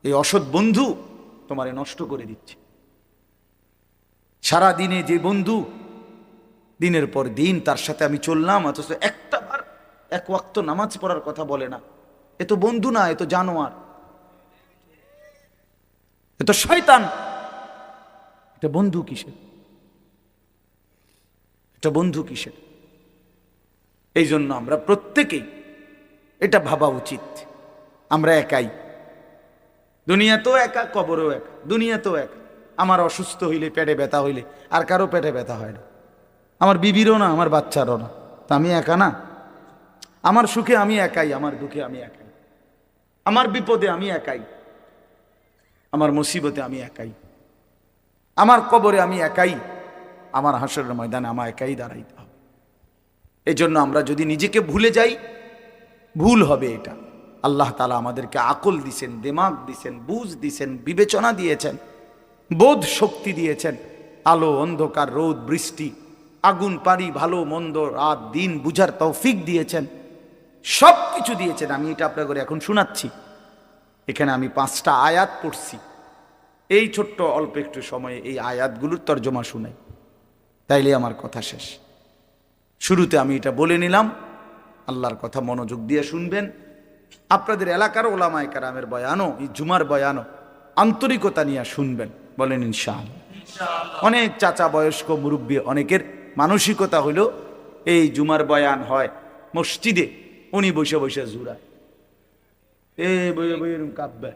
Speaker 1: এই অসৎ বন্ধু তোমারে নষ্ট করে দিচ্ছে। সারা দিনে যে বন্ধু, দিনের পর দিন তার সাথে আমি চললাম, অথচ একটা বার 1 ওয়াক্ত নামাজ পড়ার কথা বলে না। এ তো বন্ধু না, এ তো জানোয়ার, এ তো শয়তান। এটা বন্ধু কিসের? এটা বন্ধু কিসের? এই জন্য আমরা প্রত্যেকেই এটা ভাবা উচিত, আমরা একাই, দুনিয়াতেও একা, কবরেও একা, দুনিয়াতেও একা। আমার অসুস্থ হইলে, পেটে ব্যথা হইলে আর কারো পেটে ব্যথা হয় না, আমার বিবিরও না, আমার বাচ্চারও না, তা আমি একা না? আমার সুখে আমি একাই, আমার দুঃখে আমি একাই, আমার বিপদে আমি একাই, আমার মুসিবতে আমি একাই, আমার কবরে আমি একাই, আমার হাসরের ময়দানে আমার একাই দাঁড়াইতে হবে। এই জন্য আমরা যদি নিজেকে ভুলে যাই, ভুল হবে এটা। আল্লাহ তাআলা আমাদেরকে আকল দিছেন, দিমাগ দিছেন, বুঝ দিছেন, বিবেচনা দিয়েছেন, বোধ শক্তি দিয়েছেন, আলো অন্ধকার, রোদ বৃষ্টি, আগুন পানি, ভালো মন্দ, রাত দিন বুঝার তৌফিক দিয়েছেন, সব কিছু দিয়েছেন। আমি এটা আপনাদের এখন শোনাচ্ছি। এখানে আমি 5টা আয়াত পড়ছি, এই ছোট্ট অল্প একটু সময়ে এই আয়াতগুলোর তর্জমা শুনাই, তাইলে আমার কথা শেষ। শুরুতে আমি এটা বলে নিলাম, আল্লাহর কথা মনোযোগ দিয়ে শুনবেন। আপনাদের এলাকার ওলামায়ে কেরামের বয়ানও, এই জুমার বয়ানও আন্তরিকতা নিয়ে শুনবেন, বলেন ইনশাআল্লাহ। অনেক চাচা, বয়স্ক, মুরব্বী, অনেকের মানসিকতা হলো এই জুমার বয়ান হয় মসজিদে, উনি বসে বসে জুড়ায়, বইয়ে বইয়ে কাব্যা,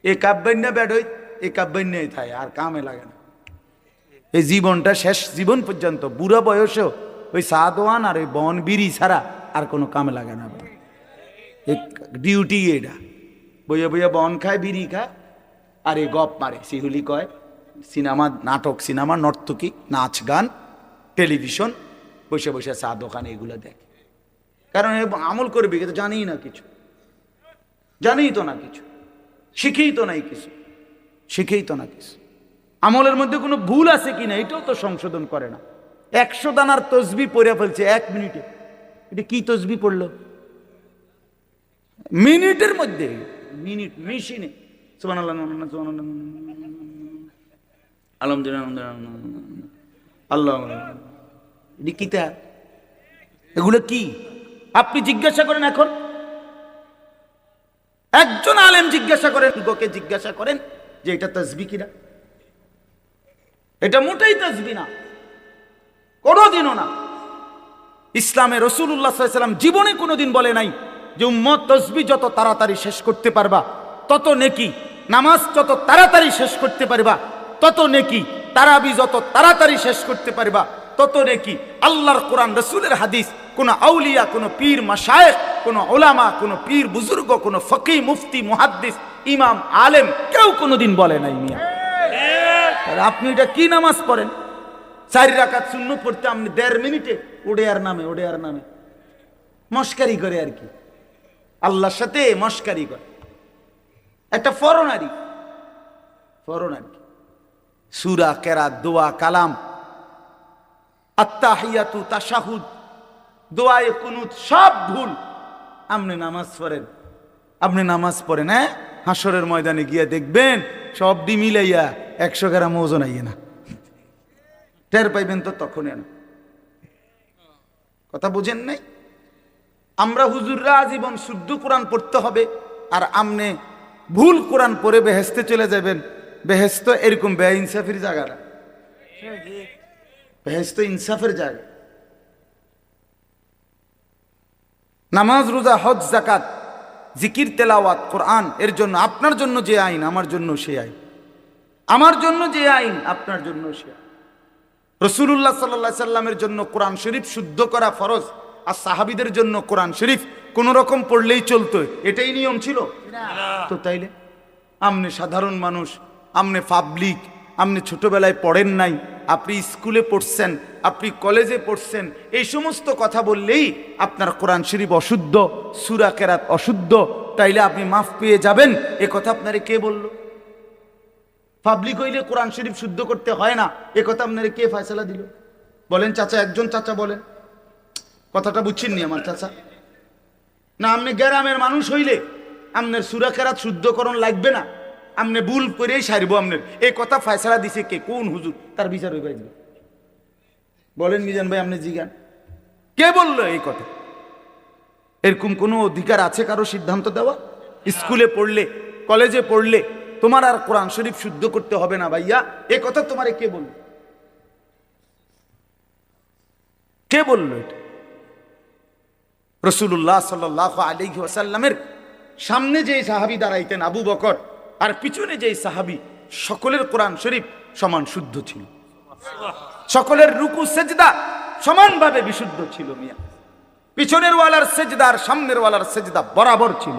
Speaker 1: এ কাব্যান না ব্যাড, এই কাব্যান নেই থাই, আর কামে লাগে না। এই জীবনটা শেষ জীবন পর্যন্ত, বুড়া বয়সেও ওই সাদওয়ান আর ওই বন বিড়ি ছাড়া আর কোনো কামে লাগে না। ডিউটি এটা, বইয়ে বইয়ে বন খায়, বিড়ি খায়, আর এই গপ মারে, শিহুলি কয়, সিনেমা, নাটক, সিনেমা, নর্তকী, নাচ গান, টেলিভিশন, বসে বসে চা দোকানে এগুলো দেখে। কারণ আমল করবে কিন্তু জানেই না কিছু, জানেই তো না কিছু, শিখেই তো নাই কিছু, শিখেই তো না কিছু। আমলের মধ্যে কোনো ভুল আছে কিনা এটাও তো সংশোধন করে না। 100 দানার তসবি পড়ে ফেলছে 1 মিনিটে। এটা কি তসবি পড়লো? মিনিটের মধ্যে, মিনিট মেশিনে সুবহানাল্লাহ, আলহামদুলিল্লাহ, আল্লাহ, কিতা এগুলো কি? আপনি জিজ্ঞাসা করেন, এখন একজন আলেম জিজ্ঞাসা করেন, গোকে জিজ্ঞাসা করেন যে এটা তসবি কিনা। এটা মোটেই তসবি না, কোনোদিনও না। ইসলামে রাসূলুল্লাহ সাল্লাল্লাহু আলাইহি ওয়াসাল্লাম জীবনে কোনোদিন বলে নাই যে উম্মত তসবি যত তাড়াতাড়ি শেষ করতে পারবা তত নেকি, নামাজ যত তাড়াতাড়ি শেষ করতে পারবা তত নেকি, তারাবি যত তাড়াতাড়ি শেষ করতে পারবা তত নেকি। আল্লাহর কোরআন, রাসূলের হাদিস, কোন আউলিয়া, কোন পীর মাশায়েখ, কোন উলামা, কোন পীর বুজুর্গ, কোন ফকিহ, মুফতি, মুহাদ্দিস, ইমাম, আলেম কেউ কোনোদিন বলে নাই। মিয়া আপনি এটা কি নামাজ পড়েন? 4 রাকাত সুন্নত পড়তে আপনি 1.5 মিনিটে ওডে আর নামে, ওডে আর নামে, মস্কারি করে আর কি, আল্লাহর সাথে মস্কারি করে। একটা ফরনারি, ফরনারি সূরা, কেরাত, দোয়া, কালাম, আত্তাহিয়াতু, তাশাহুদ, দোয়ায়ে কুনুত সব ভুল। আপনি নামাজ পড়েন, আপনি নামাজ পড়েন, হ্যাঁ, হাসরের ময়দানে গিয়ে দেখবেন সব ডি মিলাইয়া 100 গ্রাম ওজন আইয়ে না, টের পাইবেন তো তখনই না। কথা বুঝেন নাই? আমরা হুজুররা আজীবন শুদ্ধ কোরআন পড়তে হবে, আর আমনে ভুল কোরআন পড়ে বেহেস্তে চলে যাবেন। বেহেস্ত এরকম বেইনসাফির জায়গা না, বেহেস্ত ইনসাফের জায়গা। নামাজ, রোজা, হজ, যাকাত, জিকির, তেলাওয়াত, কোরআন, এর জন্য আপনার জন্য যে আইন, আমার জন্য সে আইন, আমার জন্য যে আইন, আপনার জন্য সে আইন। রাসূলুল্লাহ সাল্লাল্লাহু আলাইহি সাল্লামের জন্য কোরআন শরীফ শুদ্ধ করা ফরজ, আর সাহাবীদের জন্য কোরআন শরীফ কোন রকম পড়লেই চলতো, এটাই নিয়ম ছিল তো। তাইলে আমনে সাধারণ মানুষ, আমনে পাবলিক, আপনি ছোটবেলায় পড়েন নাই, আপনি স্কুলে পড়ছেন, আপনি কলেজে পড়ছেন, এই সমস্ত কথা বললেই আপনার কোরআন শরীফ অশুদ্ধ, সূরা কেরাত অশুদ্ধ, তাইলে আপনি মাফ পেয়ে যাবেন, এ কথা আপনারে কে বলল? পাবলিক হইলে কোরআন শরীফ শুদ্ধ করতে হয় না, এ কথা আপনারে কে ফয়সালা দিল? বলেন চাচা, একজন চাচা বলেন, কথাটা বুঝছেননি আমার চাচা? না আপনি গ্রামের মানুষ হইলে আপনার সূরা কেরাত শুদ্ধকরণ লাগবে না, আপনি ভুল করেই সারবো আপনার, এই কথা ফয়সালা দিছে কে? কোন হুজুর? তার বিচার হইবে। বলেন মিজান ভাই, আপনি জিজ্ঞান কে বললো এই কথা? এরকম কোনো অধিকার আছে কারো সিদ্ধান্ত দেওয়া? স্কুলে পড়লে, কলেজে পড়লে তোমার আর কোরআন শরীফ শুদ্ধ করতে হবে না ভাইয়া, এ কথা তোমারে কে বলল? কে বলল এটা? রাসূলুল্লাহ সাল্লাল্লাহু আলাইহি ওয়াসাল্লামের সামনে যেই সাহাবী দাঁড়াইতেন আবু বকর, আর পিছনে যেই সাহাবী, সকলের কোরআন শরীফ সমান শুদ্ধ ছিল, সকলের রুকু সেজদা সমানভাবে বিশুদ্ধ ছিল মিয়া। পিছনের ওয়ালার সেজদা আর সামনের ওয়ালার সেজদা বরাবর ছিল।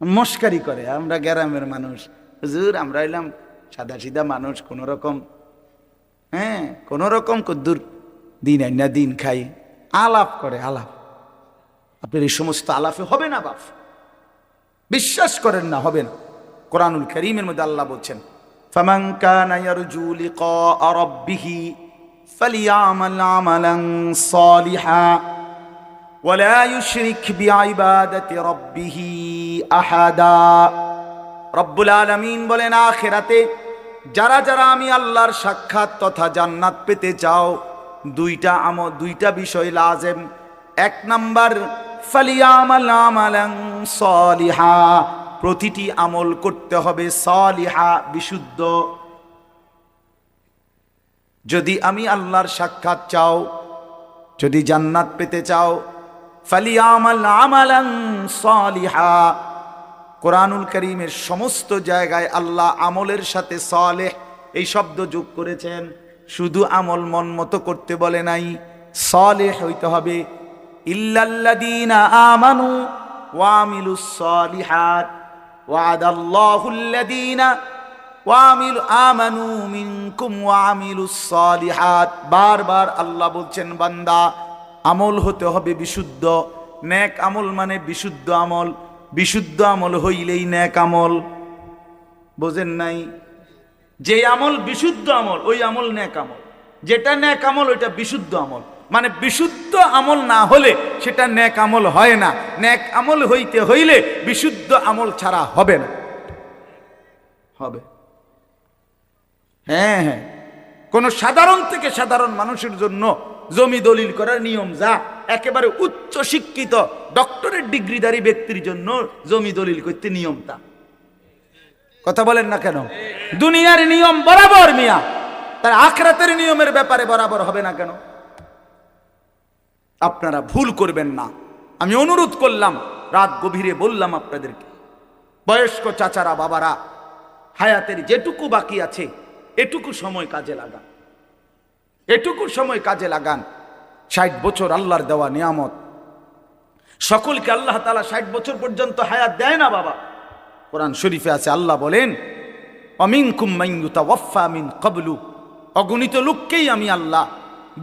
Speaker 1: মস্কারি করে, আমরা গ্রামের মানুষ, হুজুর আমরা এলাম সাদা সিধা মানুষ, কোন রকম কোন রকম কদ্দুর দিন আইনা দিন খাই, আলাপ করে আলাপ। আপনার এই সমস্ত আলাপে হবে না বাপ, বিশ্বাস করেন না, হবে না। কোরআনুল কারীমের মধ্যে আল্লাহ বলছেন, ফামান কানা ইয়ারজু লিকা রাব্বিহি ফালিয়ামাল আমালান সালিহা ওয়ালা ইউশরিক বিইবাদাতি রাব্বিহি আহাদা। রব্বুল আলামিন বলেন, আখিরাতে যারা যারা আমি আল্লাহর সাক্ষাৎ তথা জান্নাত পেতে চাও, দুইটা বিষয় লাজেম। এক নাম্বার, ফালিয়ামাল আমালান সালিহা, প্রতিটি আমল করতে হবে সালিহা, বিশুদ্ধ। যদি আমি আল্লাহর সাক্ষাৎ চাও, যদি জান্নাত পেতে চাও, ফালিয়ামাল আমালান সালিহা। কোরআনুল কারীমের সমস্ত জায়গায় আল্লাহ আমলের সাথে সালেহ এই শব্দ যোগ করেছেন। শুধু আমল মন মতো করতে বলে নাই, সালেহ হইতে হবে। ইল্লাল্লাযীনা আমানু ওয়া আমিলুস সালিহাত ওয়া'দাল্লাহুল্লাযীনা আমানু মিনকুম ওয়া আমিলুস সালিহাত। বারবার আল্লাহ বলছেন, বান্দা আমল হতে হবে বিশুদ্ধ। নেক আমল মানে বিশুদ্ধ আমল, বিশুদ্ধ আমল হইলেই নেক আমল। বোঝেন নাই? যে আমল বিশুদ্ধ আমল ওই আমল নেক আমল, যেটা নেক আমল ওইটা বিশুদ্ধ আমল। মানে বিশুদ্ধ আমল না হলে সেটা নেক আমল হয় না। নেক আমল হইতে হইলে বিশুদ্ধ আমল ছাড়া হবে না। হবে? হ্যাঁ হ্যাঁ, কোন সাধারণ থেকে সাধারণ মানুষের জন্য জমি দলিল করার নিয়ম যা, একেবারে উচ্চ শিক্ষিত ডক্টরেট ডিগ্রিধারী ব্যক্তির জন্য জমি দলিল করতে নিয়ম তা। কথা বলেন না কেন? দুনিয়ার নিয়ম বরাবর মিয়া, তার আখিরাতের নিয়মের ব্যাপারে বরাবর হবে না কেন? আপনারা ভুল করবেন না। আমি অনুরোধ করলাম, রাত গভীরে বললাম আপনাদেরকে, বয়স্ক চাচারা বাবারা, হায়াতের যেটুকু বাকি আছে এটুকু সময় কাজে লাগান, এটুকু সময় কাজে লাগান। 60 বছর আল্লাহর দেওয়া নিয়ামত। সকলকে আল্লাহ তাআলা 60 বছর পর্যন্ত হায়াত দেয় না বাবা। কোরআন শরীফে আছে, আল্লাহ বলেন, অমিনকুম মান ইউতাওয়াফা মিন ক্বাবলু, অগণিত লোককেই আমি আল্লাহ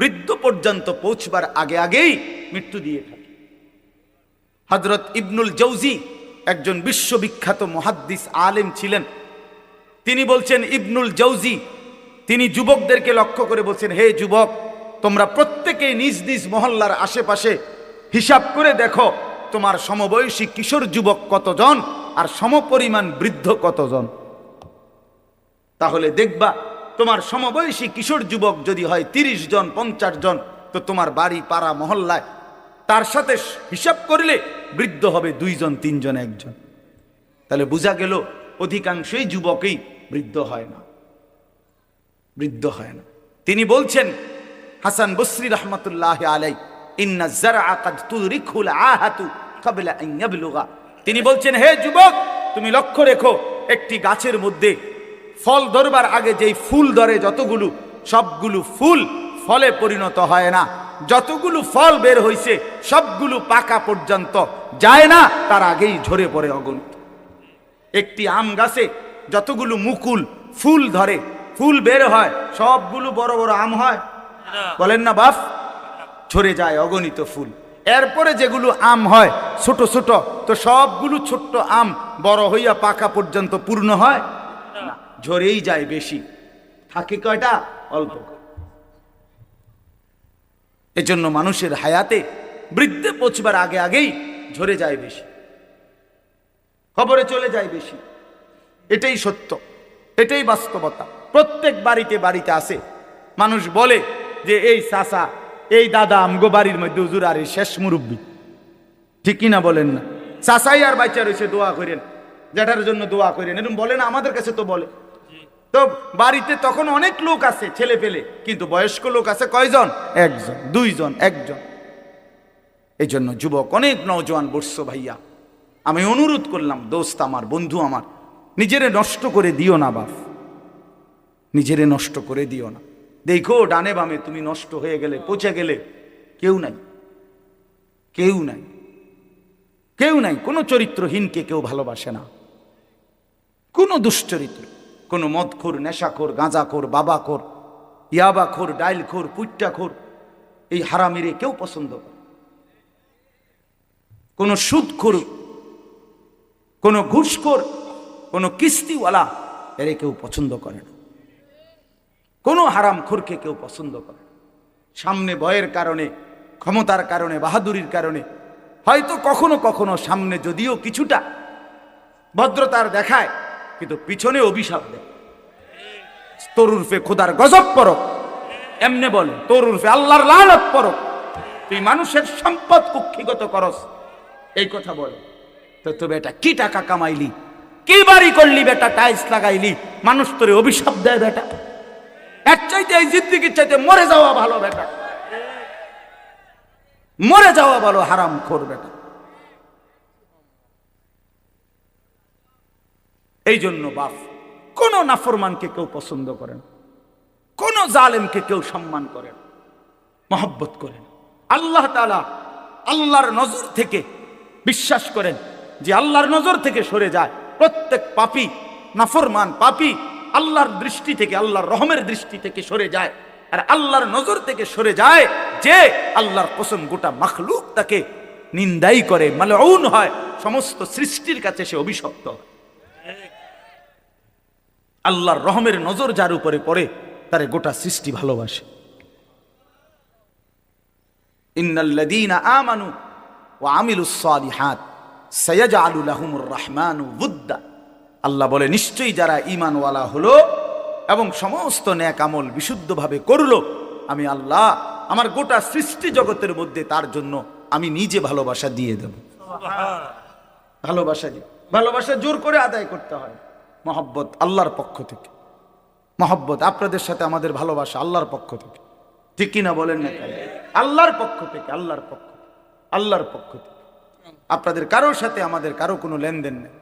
Speaker 1: বৃদ্ধ পর্যন্ত পৌঁছবার আগে আগেই মৃত্যু দিয়ে থাকি। হযরত ইবনুল জাওজি একজন বিশ্ববিখ্যাত মুহাদ্দিস আলেম ছিলেন। তিনি বলছেন, ইবনুল জাওজি তিনি যুবকদেরকে লক্ষ্য করে বলছেন, হে যুবক, তোমরা প্রত্যেকেই নিজ নিজ মহল্লার আশেপাশে হিসাব করে দেখো তোমার সমবয়সী কিশোর যুবক কতজন আর সমপরিমাণ বৃদ্ধ কতজন। তাহলে দেখবা তোমার সমবয়সী কিশোর যুবক যদি হয় 30 জন 50 জন, তো তোমার বাড়ি পাড়া মহল্লায় তার সাথে হিসাব করলে বৃদ্ধ হবে 2 জন 3 জন 1 জন। তাহলে বোঝা গেল অধিকাংশই যুবকই বৃদ্ধ হয় না, বৃদ্ধ হয় না। তিনি বলছেন, হাসান বসরি রহমতুল্লাহ আলাই, ইন্না যারআ কাদ তুদরিকুল আহাতু ক্বাবলা আন ইয়াবলুগা। তিনি বলছেন, হে যুবক, তুমি লক্ষ্য রেখো, একটি গাছের মধ্যে ফল ধরবার আগে যেই ফুল ধরে যতগুলো, সবগুলো ফুল ফলে পরিণত হয় না। যতগুলো ফল বের হইছে সবগুলো পাকা পর্যন্ত যায় না, তার আগেই ঝরে পড়ে অগণিত। একটি আম গাছে যতগুলো মুকুল ফুল ধরে, ফুল বের হয়, সবগুলো বড় বড় আম হয়? বলেন না বাপ? ঝরে যায় অগণিত ফুল। এরপরে যেগুলো আম হয় ছোট ছোট, তো সবগুলো ছোট্ট আম বড় হইয়া পাকা পর্যন্ত পূর্ণ হয় না, ঝরেই যায় বেশি। থাকে কয়টা? অল্প। এজন্য মানুষের হায়াতে বৃদ্ধে পৌঁছবার আগে আগেই ঝরে যায় বেশি, খবরে চলে যায় বেশি। এটাই সত্য, এটাই বাস্তবতা। প্রত্যেক বাড়িতে বাড়িতে আছে। মানুষ বলে যে এই চাচা, এই দাদা আমগো বাড়ির মধ্যে হুজুর আর এই শেষ মুরব্বী। ঠিক কিনা বলেন না? চাচাই আর বাচ্চা রয়েছে, দোয়া করেন, জ্যাঠার জন্য দোয়া করেন, এরকম বলে না? আমাদের কাছে তো বলে। তো বাড়িতে তখন অনেক লোক আছে ছেলে পেলে, কিন্তু বয়স্ক লোক আছে কয়জন? 1 জন 2 জন 1 জন। এই জন্য যুবক অনেক নওজোয়ান বর্ষ ভাইয়া, আমি অনুরোধ করলাম, দোস্ত আমার, বন্ধু আমার, নিজেরে নষ্ট করে দিও না বাপ, নিজেরে নষ্ট করে দিও না। দেখো ডানে বামে তুমি নষ্ট হয়ে গেলে, পচে গেলে কেউ নাই, কেউ নাই, কেউ নাই। কোনো চরিত্রহীনকে কেউ ভালোবাসে না, কোনো দুশ্চরিত্র, কোনো মদখোর, নেশাখোর, গাঁজাখোর, বাবাখোর, ইয়াবাখোর, ডাইলখোর, পুট্টাখোর, এই হারামিরে কেউ পছন্দ করে। কোনো সুদখোর, কোনো ঘুষখোর, কোনো কিস্তিওয়ালা, এরে কেউ পছন্দ করে না। কোনো হারামখোরকে কেউ পছন্দ করে না। সামনে ভয়ের কারণে, ক্ষমতার কারণে, বাহাদুরির কারণে, হয়তো কখনো কখনো সামনে যদিও কিছুটা ভদ্রতার দেখায়, কিন্তু পিছনে অভিশাপ দেয়। তোর উর্ফে খোদার গজব পড়ো, এমনে বলে, তোর উর্ফে আল্লাহর লানত পড়ো, তুই মানুষের সম্পদ কুক্ষিগত করস, এই কথা বলে। তো বেটা কি টাকা কামাইলি, কি বাড়ি করলি বেটা, টাইলস লাগাইলি, মানুষ তোরে অভিশাপ দেয় বেটা। এর চাইতে এই জিন্দেগির চাইতে মরে যাওয়া ভালো বেটা, মরে যাওয়া ভালো হারামখোর বেটা। এই জন্য বাপ, কোন নাফরমানকে কেউ পছন্দ করে না, কোন জালেমকে কেউ সম্মান করে না, মহব্বত করে না। আল্লাহ তাআলা আল্লাহর নজর থেকে, বিশ্বাস করেন যে আল্লাহর নজর থেকে সরে যায় প্রত্যেক পাপী, নাফরমান পাপী আল্লাহর দৃষ্টি থেকে, আল্লাহর রহমের দৃষ্টি থেকে সরে যায়। আর আল্লাহর নজর থেকে সরে যায় যে, আল্লাহর কসম গোটা মাখলুক তাকে নিন্দাই করে, মালউন হয়, সমস্ত সৃষ্টির কাছে সে অভিশপ্ত হয়। আল্লাহর রহমের নজর যার উপরে পড়ে তারে গোটা সৃষ্টি ভালোবাসে। ইন্নাল্লাযীনা আমানু ওয়া আমিলুস সালিহাত সায়াজআলু লাহুমুর রাহমানু ওয়ুদ্দা। আল্লাহ বলে, নিশ্চয়ই যারা ঈমানওয়ালা হলো এবং সমস্ত নেক আমল বিশুদ্ধভাবে করলো, আমি আল্লাহ আমার গোটা সৃষ্টি জগতের মধ্যে তার জন্য আমি নিজে ভালোবাসা দিয়ে দেব। ভালোবাসা দিয়ে, ভালোবাসা জোর করে আদায় করতে হয়। মহব্বত আল্লাহর পক্ষ থেকে, মহব্বত আপনাদের সাথে আমাদের ভালোবাসা আল্লাহর পক্ষ থেকে, ঠিক কিনা বলেন না? আল্লাহর পক্ষ থেকে, আল্লাহর পক্ষ থেকে, আল্লাহর পক্ষ থেকে। আপনাদের কারোর সাথে আমাদের কারো কোনো লেনদেন নেই,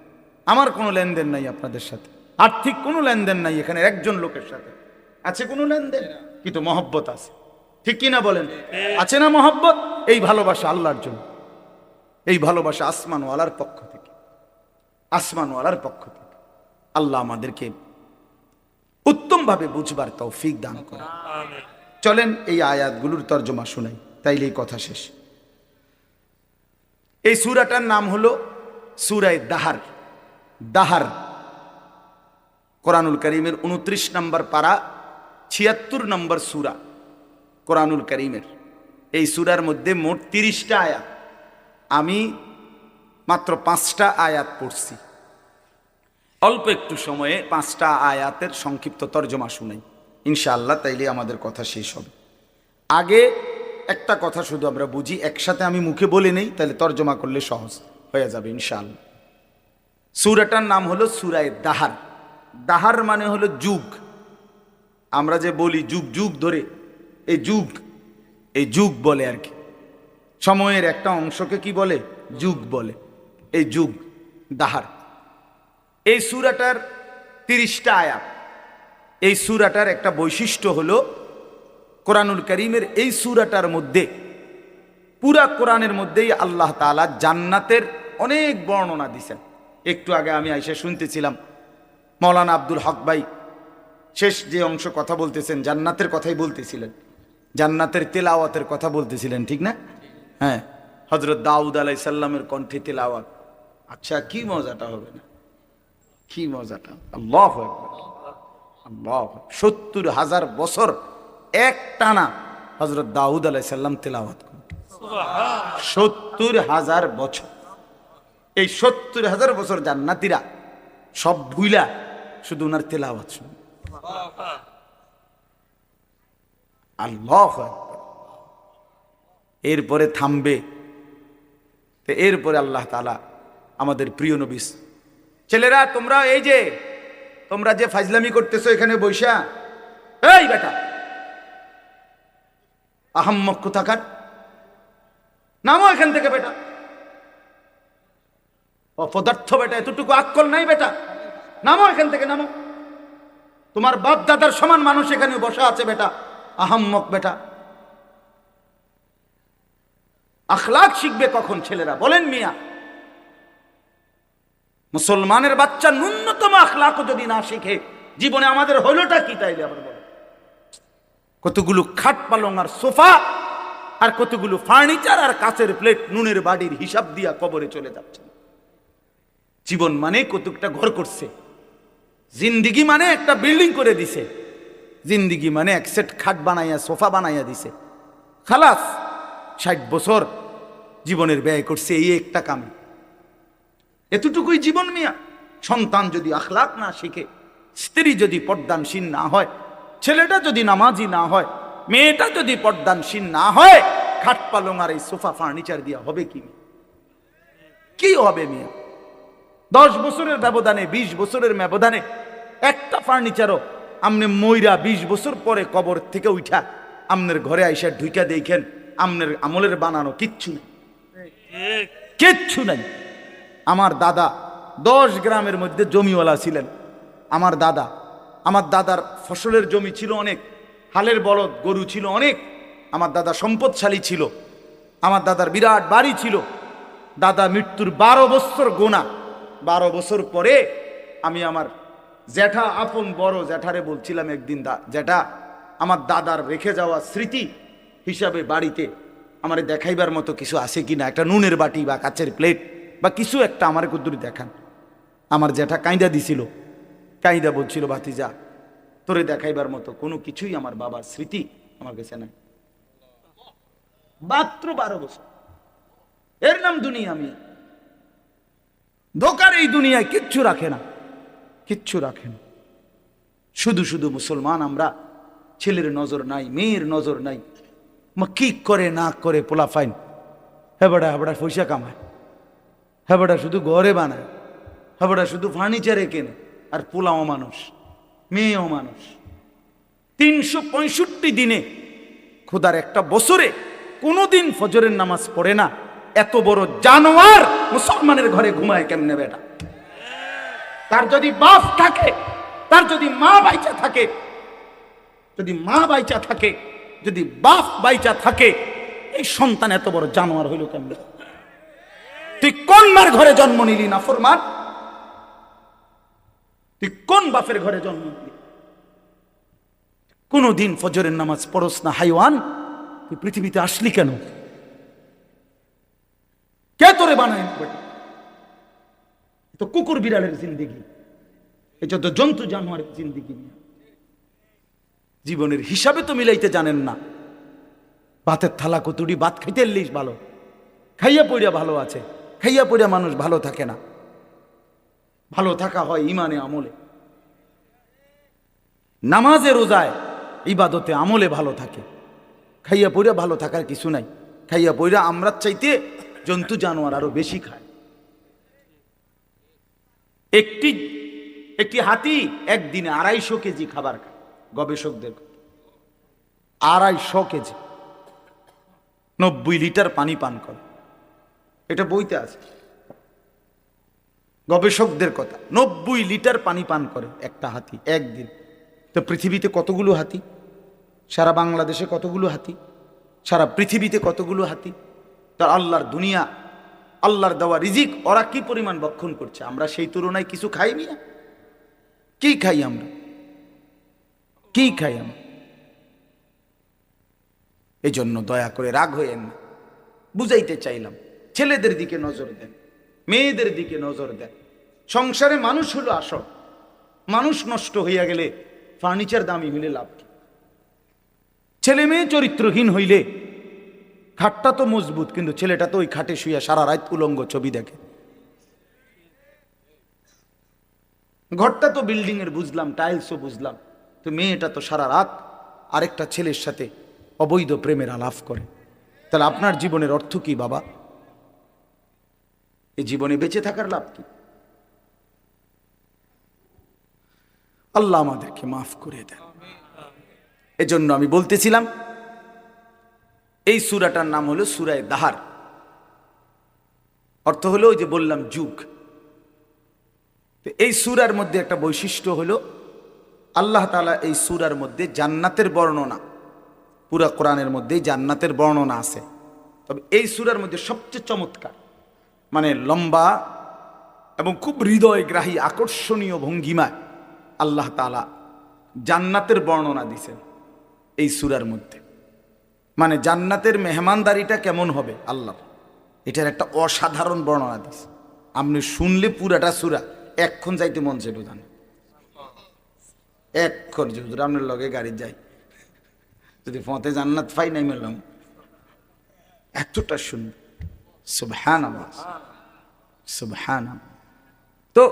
Speaker 1: আমার কোনো লেনদেন নাই আপনাদের সাথে, আর্থিক কোনো লেনদেন নাই। এখানে একজন লোকের সাথে আছে কোনো লেনদেন, কিন্তু মহব্বত আছে, ঠিক কিনা বলেন? আছে না মহব্বত? এই ভালোবাসা আল্লাহর জন্য, এই ভালোবাসা আসমানওয়ালার পক্ষ থেকে, আসমানওয়ালার পক্ষ থেকে। আল্লাহ আমাদেরকে উত্তমভাবে বুঝবার তৌফিক দান করে। চলেন এই আয়াতগুলোর তর্জমা শুনাই, তাইলে এই কথা শেষ। এই সূরাটার নাম হলো সূরা দাহার। দাহার কোরআনুল কারীমের 29 নম্বর পারা, 76 নম্বর সূরা কোরআনুল কারীমের। এই সূরার মধ্যে মোট 30টা আয়াত, আমি মাত্র 5টা আয়াত পড়ছি। অল্প একটু সময়ে 5টা আয়াতের সংক্ষিপ্ত তর্জমা শুনাই ইনশাআল্লাহ, তাইলে আমাদের কথা শেষ হবে। আগে একটা কথা শুধু আমরা বুঝি, একসাথে আমি মুখে বলে নেই, তাহলে তর্জমা করলে সহজ হয়ে যাবে ইনশাআল্লাহ। সূরাটার নাম হলো সূরা দাহার। দাহার মানে হলো যুগ। আমরা যে বলি যুগ যুগ ধরে, এই যুগ, এই যুগ বলে আর কি, সময়ের একটা অংশকে কি বলে? যুগ বলে। এই যুগ দাহার। এই সূরাটার 30টা আয়াত। এই সূরাটার একটা বৈশিষ্ট্য হলো, কোরআনুল কারীমের এই সূরাটার মধ্যে, পুরা কোরআনের মধ্যেই আল্লাহ তাআলা জান্নাতের অনেক বর্ণনা দিয়েছেন। একটু আগে আমি আইসা শুনতেছিলাম মাওলানা আব্দুল হক ভাই শেষ যে অংশ কথা বলতেছেন, জান্নাতের কথাই বলতেছিলেন, জান্নাতের তেলাওয়াতের কথা বলতেছিলেন, ঠিক না? হ্যাঁ, হযরত দাউদ আলাইহিস সালামের কণ্ঠে তেলাওয়াত। আচ্ছা, কি মজাটা হবে না? কি মজাটা! আল্লাহু আকবার, আল্লাহু আকবার। ৭০,০০০ বছর এক টানা হযরত দাউদ আলাইহিস সালাম তেলাওয়াত করেন। সুবহানাল্লাহ, ৭০,০০০ বছর। এই ৭০,০০০ বছর জান্নাতীরা সব ভুইলা শুধু ওনার তেলাওয়াত শুনে। আল্লাহু আকবার। এরপরে থামবে, তো এরপরে আল্লাহ তাআলা আমাদের প্রিয় নবী, ছেলেরা তোমরা এই যে তোমরা যে ফাজলামি করতেছো এখানে বৈশা, এই বেটা আহাম্মক কোথাকার, নামো এখান থেকে বেটা, অপদার্থ বেটা, এতটুকু আক্কল নাই বেটা, নামো এখান থেকে, নামো। তোমার বাপ দাদার সমান মানুষ এখানে বসা আছে বেটা, আহাম্মক বেটা। আখলাক শিখবে কখন ছেলেরা বলেন মিয়া? মুসলমানের বাচ্চা ন্যূনতম আখলাকও যদি না শিখে, জীবনে আমাদের হলোটা কি তাইলে আবার বলে? কতগুলো খাট পালং আর সোফা আর কতগুলো ফার্নিচার আর কাচের প্লেট নুনের বাড়ির হিসাব দিয়া কবরে চলে যাচ্ছে। জীবন মানে কতকটা ঘর করছে, জিন্দিগি মানে একটা বিল্ডিং করে দিছে, জিন্দিগি মানে এক সেট খাট বানাইয়া সোফা বানাইয়া দিছে। খালাস 60 বছর জীবনের ব্যয় করছে এই একটা কামে, এতটুকুই জীবন মিয়া। সন্তান যদি আখলাক না শিখে, স্ত্রী যদি পর্দানশীল না হয়, ছেলেটা যদি নামাজি না হয়, মেয়েটা যদি পর্দানশীল না হয়, খাট পালং আর এই সোফা ফার্নিচার দিয়া হবে কি? কি হবে মিয়া? 10 বছরের ব্যবধানে, 20 বছরের ব্যবধানে একটা ফার্নিচারও আমনে মইরা 20 বছর পরে কবর থেকে উঠা আমনের ঘরে আইসা ঢুইকা দেখেন আমনের আমলের বানানো কিচ্ছু নেই, কিচ্ছু নাই। আমার দাদা 10 গ্রামের মধ্যে জমিওয়ালা ছিলেন। আমার দাদার ফসলের জমি ছিল অনেক, হালের বলদ গরু ছিল অনেক। আমার দাদা সম্পদশালী ছিল, আমার দাদার বিরাট বাড়ি ছিল। দাদা মৃত্যুর 12 বছর গোনা, 12 বছর পরে আমি আমার জ্যাঠা, আপন বড় জ্যাঠারে বলছিলাম একদিন, জ্যাঠা আমার দাদার রেখে যাওয়া স্মৃতি হিসাবে বাড়িতে আমার দেখাইবার মতো কিছু আছে কিনা, একটা নুনের বাটি বা কাচের প্লেট বা কিছু একটা আমার কুদ্দুরি দেখান। আমার জ্যাঠা কাঁইদা দিছিল, কাঁইদা বলছিল, ভাতিজা তোরে দেখাইবার মতো কোনো কিছুই আমার বাবার স্মৃতি আমার কাছে নাই। মাত্র 12 বছর, এর নাম দুনিয়া। আমি ধোকার এই দুনিয়ায় কিচ্ছু রাখে না, কিচ্ছু রাখে না। শুধু শুধু মুসলমান আমরা, ছেলের নজর নাই, মেয়ের নজর নাই, কি করে না করে পোলা ফাইন হেবাডা হেবাডা পয়সা কামায়, হেবাডা শুধু ঘরে বানায়, হেবাডা শুধু ফার্নিচারে কেনে, আর পোলাও মানুষ, মেয়েও মানুষ। 365 দিনে খোদার একটা বছরে কোনোদিন ফজরের নামাজ পড়ে না। এত বড় জানোয়ার মুসলমানের ঘরে ঘুমায় কেমনে বেটা? তার যদি বাপ থাকে, তার যদি মা বাইচা থাকে, যদি মা বাইচা থাকে, যদি বাপ বাইচা থাকে, এই সন্তান এত বড় জানোয়ার হইল কেমনে? তুই কোন মার ঘরে জন্ম নিলি না ফরমান? তুই কোন বাপের ঘরে জন্ম নিলি? কোনদিন ফজরের নামাজ পড়স না হাইওয়ান, তুই পৃথিবীতে আসলি কেন? কে তোরে বানায়? তো কুকুর বিড়ালের জিন্দিগি, এটা তো জন্তু জানোয়ারের জিন্দিগি। জীবনের হিসাবে তো মিলাইতে জানেন না। ভাতের থালা কতুড়ি ভাত খাইতে লিস ভালো, খাইয়া পড়িয়া ভালো আছে, খাইয়া পড়িয়া মানুষ ভালো থাকে না। ভালো থাকা হয় ইমানে আমলে, নামাজে রোজায় ইবাদতে আমলে ভালো থাকে। খাইয়া পড়িয়া ভালো থাকার কিছু নাই। খাইয়া পড়িয়া আমরা চাইতে জন্তু জানোয়ার আরো বেশি খায়। একটি হাতি একদিনে 250 কেজি খাবার খায়, গবেষকদের 250 কেজি, 90 লিটার পানি পান করে। এটা বইতে আছে, গবেষকদের কথা। 90 লিটার পানি পান করে একটা হাতি একদিন। তো পৃথিবীতে কতগুলো হাতি? সারা বাংলাদেশে কতগুলো হাতি? সারা পৃথিবীতে কতগুলো হাতি? তার আল্লাহর দুনিয়া, আল্লাহর দেওয়া রিজিক ওরা কি পরিমাণ ভক্ষণ করছে, আমরা সেই তুলনায় কিছু খাই মিয়া? কি খাই আমরা? কি খাই আমরা? এই জন্য দয়া করে রাগ হইয়েন না, বুঝাইতে চাইলাম। ছেলেদের দিকে নজর দেন, মেয়েদের দিকে নজর দেন। সংসারে মানুষ হলো আসল। মানুষ নষ্ট হইয়া গেলে ফার্নিচার দামি হইলে লাভ কি? ছেলে মেয়ে চরিত্রহীন হইলে খাটটা তো মজবুত, কিন্তু ছেলেটা তো ওই খাটে শুইয়া সারা রাত উলঙ্গ ছবি দেখে। ঘরটা তো বিল্ডিং এর বুঝলাম, টাইলসও বুঝলাম, তো মেয়েটা তো সারা রাত আরেকটা ছেলের সাথে অবৈধ প্রেমের আলাপ করে। তাহলে আপনার জীবনের অর্থ কি বাবা? এই জীবনে বেঁচে থাকার লাভ কি? আল্লাহ আমাদেরকে মাফ করে দেন। এজন্য আমি বলতেছিলাম এই সূরাটার নাম হলো সূরা দাহার। অর্থ হলো ওই যে বললাম যুগ। তো এই সূরার মধ্যে একটা বৈশিষ্ট্য হলো আল্লাহ তাআলা এই সূরার মধ্যে জান্নাতের বর্ণনা, পুরা কোরআনের মধ্যেই জান্নাতের বর্ণনা আছে, তবে এই সূরার মধ্যে সবচেয়ে চমৎকার, মানে লম্বা এবং খুব হৃদয়গ্রাহী আকর্ষণীয় ভঙ্গিমায় আল্লাহ তাআলা জান্নাতের বর্ণনা দিছেন এই সূরার মধ্যে। মানে জান্নাতের মেহমানদারিটা কেমন হবে আল্লাহ, এটার একটা অসাধারণ বর্ণনা দিছে। আপনি শুনলে পুরাটা সূরা এক্ষণ যাইতে মন চাইবে, জানেন, এক্ষণ যদি আপনার লগে গাড়ি যাই, যদি ফতে জান্নাত পাই নাই মেলাম, এতটা সুন্দর। সুবহানাল্লাহ, সুবহানাল্লাহ। তো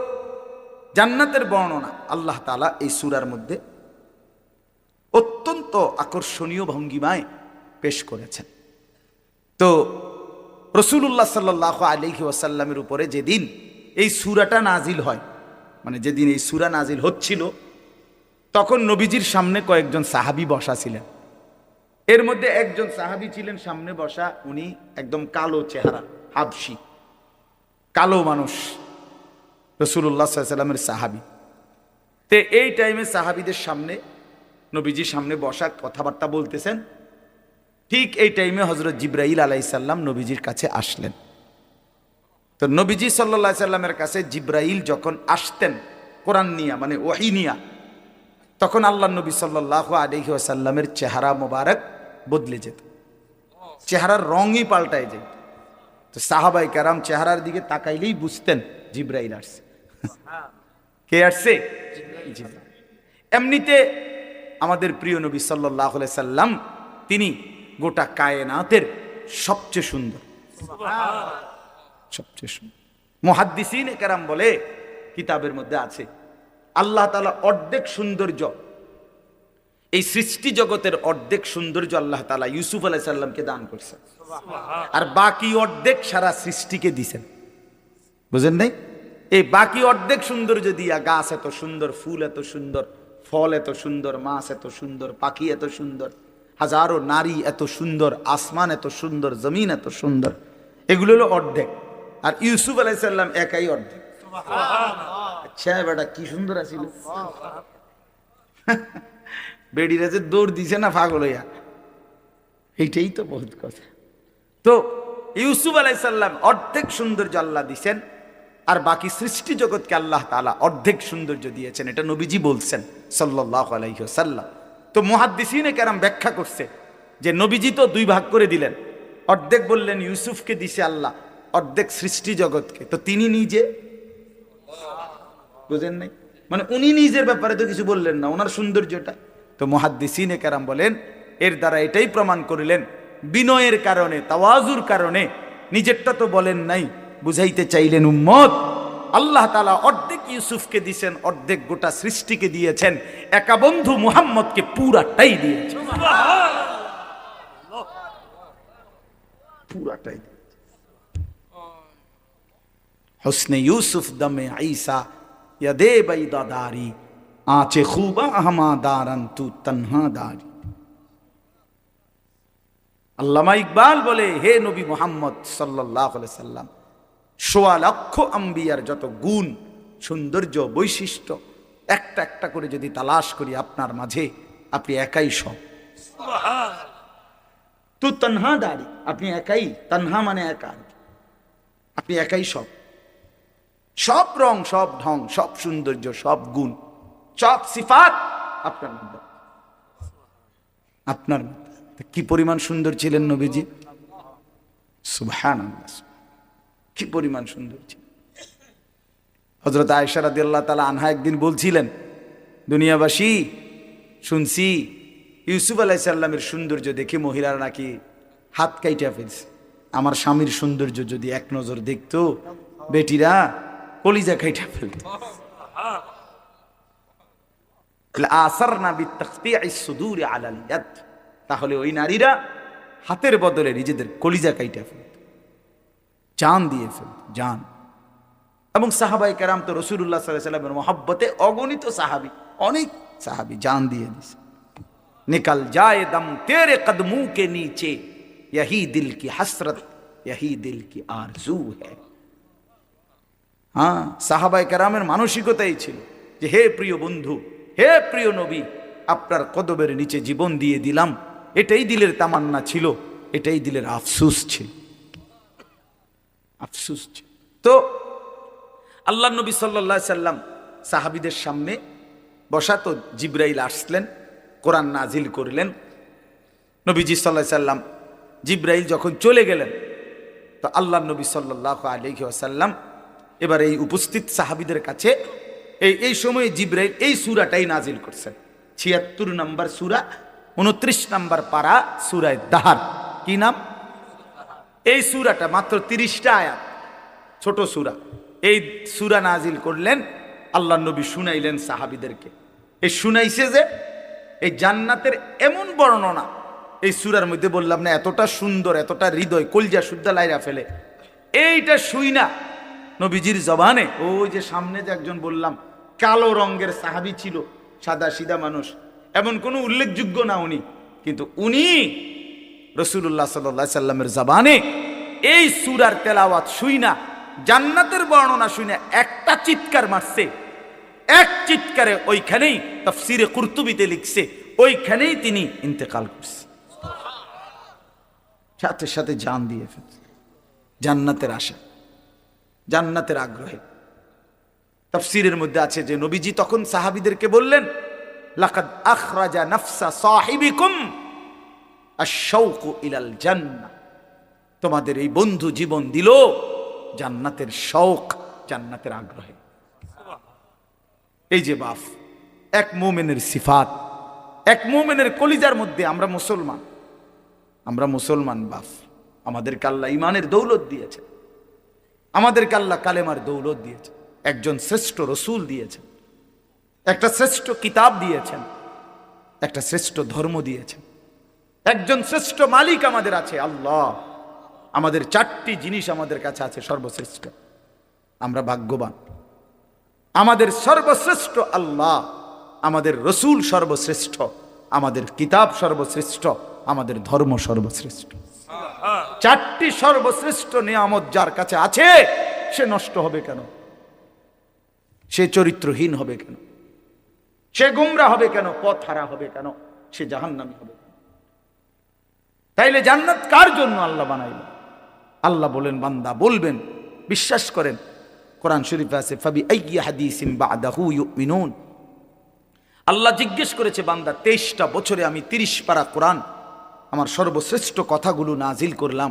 Speaker 1: জান্নাতের বর্ণনা আল্লাহ তাআলা এই সূরার মধ্যে অত্যন্ত আকর্ষণীয় ভঙ্গিমায় পেশ করেছেন। তো রাসূলুল্লাহ সাল্লাল্লাহু আলাইহি ওয়াসাল্লামের উপরে যেদিন এই সূরাটা নাজিল হয়, মানে যেদিন এই সূরা নাজিল হচ্ছিল, তখন নবীজির সামনে কয়েকজন সাহাবী বসা ছিলেন। এর মধ্যে একজন সাহাবী ছিলেন সামনে বসা, উনি একদম কালো চেহারা, হাবশি, কালো মানুষ, রাসূলুল্লাহ সাল্লাল্লাহু আলাইহি ওয়াসাল্লামের সাহাবী। তে এই টাইমে সাহাবীদের সামনে, নবীজির সামনে বসা, কথাবার্তা বলতেছেন। ঠিক এই টাইমে হযরত জিবরাইল আলাইহিস সালাম নবীজির কাছে আসলেন। তো নবীজি সাল্লাল্লাহু আলাইহি সাল্লামের কাছে জিবরাইল যখন আসতেন কোরআন নিয়া, মানে ওহী নিয়া, তখন আল্লাহ নবী সাল্লাল্লাহু আলাইহি ওয়াসাল্লামের চেহারা মোবারক বদলে যেত, চেহারার রঙই পাল্টায় যেত। তো সাহাবায়ে কেরাম চেহারার দিকে তাকাইলেই বুঝতেন জিবরাইল আসছে। কে আসছে? জিবরাইল। এমনিতে আমাদের প্রিয় নবী সাল্লাল্লাহু আলাইহি সাল্লাম তিনি গোটা কায়নাতের সবচেয়ে সুন্দর, সবচেয়ে সুন্দর। মুহাদ্দিসিনে কেরাম বলে, কিতাবের মধ্যে আছে, আল্লাহ তাআলা অর্ধেক সৌন্দর্য, এই সৃষ্টি জগতের অর্ধেক সৌন্দর্য আল্লাহ তাআলা ইউসুফ আলাইহিস সালামকে দান করছেন, আর বাকি অর্ধেক সারা সৃষ্টিকে দিয়েছেন। বুঝেন নাই? এই বাকি অর্ধেক সৌন্দর্য দিয়া গাছ এত সুন্দর, ফুল এত সুন্দর, ফল এত সুন্দর, মাছ এত সুন্দর, পাখি এত সুন্দর, হাজারো নারী এত সুন্দর, আসমান এত সুন্দর, জমিন এত সুন্দর, এগুলো হলো অর্ধেক। আর ইউসুফ আলাইহিস সালাম একাই অর্ধেক। আচ্ছা বেটা কি সুন্দর আছিল, বেডিরা যে দৌড় দিছে না পাগল হইয়া, এইটাই তো বহুত কথা। তো ইউসুফ আলাইহিস সালাম অর্ধেক সৌন্দর্য আল্লাহ দিছেন, আর বাকি সৃষ্টি জগৎকে আল্লাহ তাআলা অর্ধেক সৌন্দর্য দিয়েছেন, এটা নবীজি বলছেন সাল্লাল্লাহু আলাইহি ওয়াসাল্লাম। তো মুহাদ্দিসিনে কেরাম ব্যাখ্যা করছে যে নবীজি তো দুই ভাগ করে দিলেন, অর্ধেক বললেন ইউসুফকে দিছে আল্লাহ, অর্ধেক সৃষ্টি জগৎকে। তো তিনি নিজে, বুঝেন নাই, মানে উনি নিজের ব্যাপারে তো কিছু বললেন না, ওনার সৌন্দর্যটা। তো মুহাদ্দিসিনে কেরাম বলেন, এর দ্বারা এটাই প্রমাণ করিলেন, বিনয়ের কারণে, তাওয়াজুর কারণে নিজেরটা তো বলেন নাই, বুঝাইতে চাইলেন উম্মত আল্লাহ তাআলা অর্ধেক ইউসুফকে দিয়েছেন, অর্ধেক গোটা সৃষ্টিকে দিয়েছেন, একা বন্ধু মুহাম্মদকে পুরাটাই দিয়েছেন, পুরাটাই। হুসনে ইউসুফ দমে ঈসা ইয়াদে বাইদাদারি আঁচে খুবা আহমাদারান তু তনহা দারি। আল্লামা ইকবাল বলে, হে নবী মুহাম্মদ সাল্লাল্লাহু আলাইহি সাল্লাম, ১৬ লক্ষ আম্বিয়ার যত গুণ, সৌন্দর্য, বৈশিষ্ট্য একটা একটা করে যদি তালাশ করি আপনার মাঝে, আপনি একাই সব। তু তনহা দারি, আপনি একাই, তনহা মানে একা, আপনি একাই সব। সব রং, সব ঢং, সব সৌন্দর্য, সব গুণ, সব সিফাত আপনার মধ্যে, আপনার মধ্যে। কি পরিমাণ সুন্দর ছিলেন নবীজি, সুবহানাল্লাহ, কি পরিমাণ সুন্দর ছিলেন। হযরত আয়েশা রাদিয়াল্লাহু তাআলা আনহা একদিন বলছিলেন, দুনিয়াবাসী শুনছি ইউসুফ আলাইহিস সালামের সৌন্দর্য দেখে মহিলারা নাকি হাত কাইটা ফেলছে। আমার স্বামীর সৌন্দর্য যদি এক নজর দেখতো, বেটিরা কলিজা কাইটা ফেলত। আসারনা বিতাকতিইস সুদুরি আলাল ইয়াদ, তাহলে ওই নারীরা হাতের বদলে নিজেদের কলিজা কাইটা ফেলত, জান দিয়ে ফেলত, জান। এবং সাহাবায়ে কেরাম তো রাসূলুল্লাহ সাল্লাল্লাহু আলাইহি ওয়াসাল্লামের মহব্বতে অগণিত সাহাবী, অনেক সাহাবী জান দিয়ে দিয়েছে। निकल जाए दम तेरे कदमों के नीचे, यही दिल की हसरत, यही दिल की आरजू है, হ্যাঁ, সাহাবায়ে কেরামের মানসিকতাই ছিল যে হে প্রিয় বন্ধু, হে প্রিয় নবী, আপনার কদমের নিচে জীবন দিয়ে দিলাম। এটাই দিলের তামান্না ছিল, এটাই দিলের আফসুস ছিল, আফসুস ছিল। তো আল্লাহ নবী সাল্লাল্লাহু আলাইহি সাল্লাম সাহাবীদের সামনে বসা, তো জিবরাইল আসলেন, কোরআন নাজিল করলেন। নবীজি সাল্লাল্লাহু আলাইহি সাল্লাম, জিবরাইল যখন চলে গেলেন, তো আল্লাহ নবী সাল্লাল্লাহু আলাইহি ওয়াসাল্লাম এবার এই উপস্থিত সাহাবীদের কাছে এই সময়ে জিবরাইল এই সূরাটাই নাজিল করছেন। ৭৬ নম্বর সূরা, ২৯ নম্বর পারা, সূরা দাহার। কি নাম? এই সূরাটা মাত্র ৩০টা আয়াত, ছোট সূরা। এই সূরা নাজিল করলেন, আল্লাহ নবী শুনাইলেন সাহাবীদেরকে। এই শুনাইছে যে এই জান্নাতের এমন বর্ণনা এই সূরার মধ্যে, বললাম না এতটা সুন্দর, এতটা হৃদয় কলজা শুদ্ধা লাইরা ফেলে। এইটা শুই না নবীজির জবানে, ওই যে সামনে যে একজন বললাম কালো রঙের সাহাবী ছিল, সাদা সিধা মানুষ, এমন কোনো উল্লেখযোগ্য না উনি, কিন্তু উনি রাসূলুল্লাহ সাল্লাল্লাহু আলাইহি সাল্লামের জবানে এই সূরার তেলাওয়াত শুই না, জান্নাতের বর্ণনা শুই না, একটা চিৎকার মারছে। এক চিৎকারে ওইখানেই তাফসীরে কুরতুবীতে লিখছে, ওইখানেই তিনি ইন্তেকাল করছে, সাথে সাথে জান দিয়ে ফেলছে। জান্নাতের আশা, জান্নাতের আগ্রহে। তাফসীরের মধ্যে আছে যে নবীজি তখন সাহাবীদেরকে বললেন, লাকাদ আখরাজা নাফসা সাহিবিকুম আশ-শাওকু ইলাল জান্নাহ, তোমাদের এই বন্ধু জীবন দিল জান্নাতের শৌক, জান্নাতের আগ্রহে। এই যে বাপ, এক মুমিনের সিফাত, এক মুমিনের কলিজার মধ্যে। আমরা মুসলমান, আমরা মুসলমান বাপ, আমাদেরকে আল্লাহ ইমানের দৌলত দিয়েছে, আমাদেরকে আল্লাহ কালেমার দৌলত দিয়েছে, একজন শ্রেষ্ঠ রসুল দিয়েছেন, একটা শ্রেষ্ঠ কিতাব দিয়েছেন, একটা শ্রেষ্ঠ ধর্ম দিয়েছেন, একজন শ্রেষ্ঠ মালিক আমাদের আছে আল্লাহ। আমাদের 4টি জিনিস আমাদের কাছে আছে সর্বশ্রেষ্ঠ, আমরা ভাগ্যবান। আমাদের সর্বশ্রেষ্ঠ আল্লাহ, আমাদের রসুল সর্বশ্রেষ্ঠ, আমাদের কিতাব সর্বশ্রেষ্ঠ, আমাদের ধর্ম সর্বশ্রেষ্ঠ। 4টি সর্বশ্রেষ্ঠ নিয়ামত যার কাছে আছে, সে নষ্ট হবে কেন? সে চরিত্রহীন হবে কেন? সে গুমরা হবে কেন? পথ হারা হবে কেন? সে জাহান্নামী হবে কেন? তাইলে জান্নাত কার জন্য আল্লাহ বানাইল? আল্লাহ বলেন, বান্দা বলবেন, বিশ্বাস করেন, কোরআন শরীফে আছে, ফাবি আইয়ি হাদিসিন বাদাহু ইউমিনুন। আল্লাহ জিজ্ঞেস করেছে, বান্দা 23টা বছরে আমি 30 পারা কোরআন, আমার সর্বশ্রেষ্ঠ কথাগুলো নাজিল করলাম,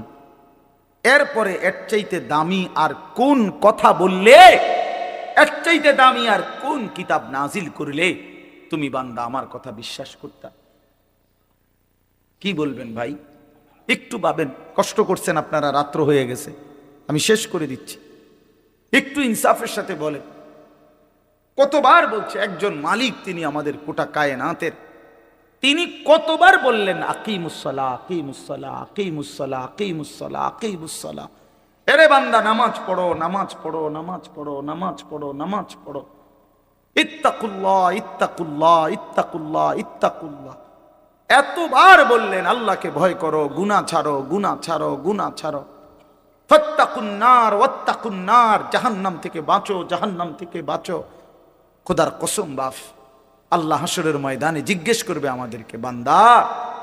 Speaker 1: এরপরে এর চাইতে দামি আর কোন কথা বললে, এর চাইতে দামি আর কোন কিতাব নাজিল করলে তুমি বান্দা আমার কথা বিশ্বাস করতা? কি বলবেন ভাই? একটু ভাবেন। কষ্ট করছেন আপনারা, রাত্র হয়ে গেছে, আমি শেষ করে দিচ্ছি। একটু ইনসাফের সাথে বলেন। কতবার বলছে একজন মালিক, তিনি আমাদের গোটা কায়নাতের, তিনি কতবার বললেন আকিমুসসালাহ, আকিমুসসালাহ, আকিমুসসালাহ, আকিমুসসালাহ, আকিমুসসালাহ। এরে বান্দা নামাজ পড়ো, নামাজ পড়ো, নামাজ পড়ো, নামাজ পড়ো, নামাজ পড়ো। ইত্তাকুল্লাহ, ইত্তাকুল্লাহ, ইত্তাকুল্লাহ, ইত্তাকুল্লাহ। এতবার বললেন আল্লাহকে ভয় করো, গুনাহ ছাড়ো, গুনাহ ছাড়ো, গুনাহ ছাড়ো। ফাত্তাকুন্নার ওয়াত্তাকুন্নার, জাহান্নাম থেকে বাঁচো, জাহান্নাম থেকে বাঁচো। খোদার কসম বাপ, আল্লাহ হাসরের ময়দানে জিজ্ঞেস করবে আমাদেরকে, বান্দা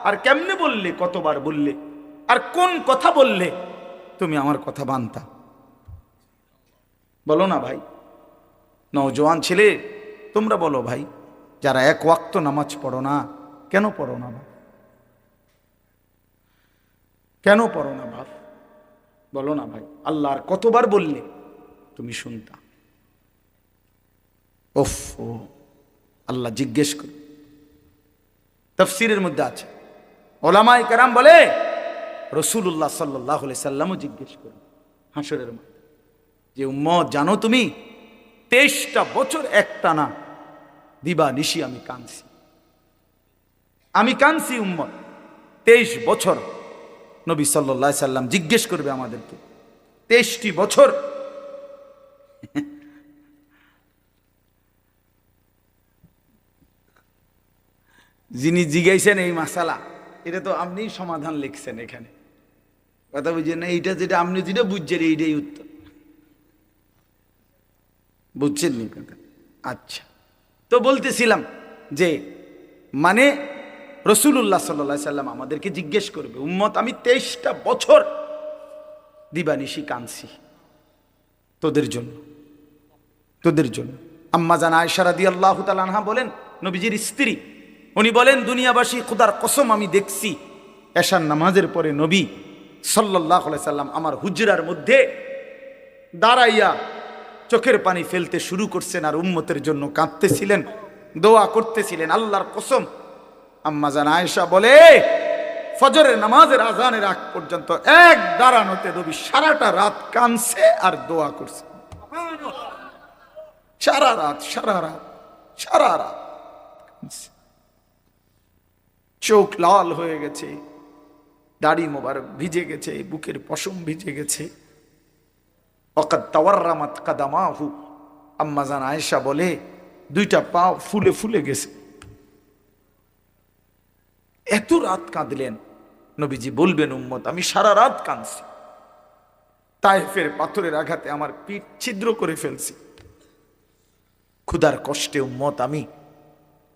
Speaker 1: আর কেমনে বললে, কতবার বললে, আর কোন কথা বললে তুমি আমার কথা মানতা? বলো না ভাই, নওজোয়ান ছেলে তোমরা বলো ভাই, যারা এক ওয়াক্ত নামাজ পড়ো না, কেন পড়ো না বাপ? কেন পড়ো না বাপ? বলো না ভাই। আল্লাহ আর কতবার বললে তুমি শুনতা? ওফ, ও আল্লাহ জিজ্ঞেস কর। তাফসীরের মধ্যে আছে, ওলামায়ে কেরাম বলে রাসূলুল্লাহ সাল্লাল্লাহু আলাইহি সাল্লামও জিজ্ঞেস করেন হাসরের মাঠে, যে উম্মত জানো তুমি 23টা বছর একটানা দিবা নিশি আমি কাঁদছি, আমি কাঁদছি উম্মত 23 বছর। নবী সাল্লাল্লাহু আলাইহি সাল্লাম জিজ্ঞেস করবে আমাদেরকে, 23টি বছর যিনি জিজ্ঞাসেন এই মাসালা, এটা তো আপনি সমাধান লিখছেন এখানে, কথা বুঝছেন না? এইটা যেটা আপনি যেটা বুঝছেন এইটাই উত্তর। বুঝছেন নি কথা? আচ্ছা, তো বলতেছিলাম যে মানে রাসূলুল্লাহ সাল্লাল্লাহু আলাইহি সাল্লাম আমাদেরকে জিজ্ঞেস করবে, উম্মত আমি 23টা বছর দিবানিশি কাঁদছি তোদের জন্য, তোদের জন্য। আম্মা জান আয়েশা রাদিয়াল্লাহু তাআলা আনহা বলেন, নবীজির স্ত্রী, উনি বলেন, দুনিয়াবাসী খোদার কসম আমি দেখছি এশার নামাজের পরে নবী সাল্লাল্লাহু আলাইহি সাল্লাম আমার হুজরার মধ্যে দাঁড়াইয়া চোখের পানি ফেলতে শুরু করছেন আর উম্মতের জন্য কাঁদতেছিলেন, দোয়া করতেছিলেন। আল্লাহর কসম, আম্মা জান আয়েশা বলে ফজরের নামাজের আজানের আগ পর্যন্ত এক দাঁড়ানোতে নবী সারাটা রাত কাঁদছে আর দোয়া করছে। সারা রাত সারা রাত সারা রাত চোখ লাল হয়ে গেছে, দাড়ি মোবারক ভিজে গেছে, বুকের পশম ভিজে গেছে। ওয়াকাদ তাওয়াররামাত কাদামাহু, আম্মা জান আয়েশা বলে দুইটা পা ফুলে ফুলে গেছে। এত রাত কাঁদলেন। নবীজি বলবেন, উম্মত আমি সারা রাত কাঁদছি, তায়েফের পাথরের আঘাতে আমার পিঠ ছিদ্র করে ফেলছি, ক্ষুধার কষ্টে উম্মত আমি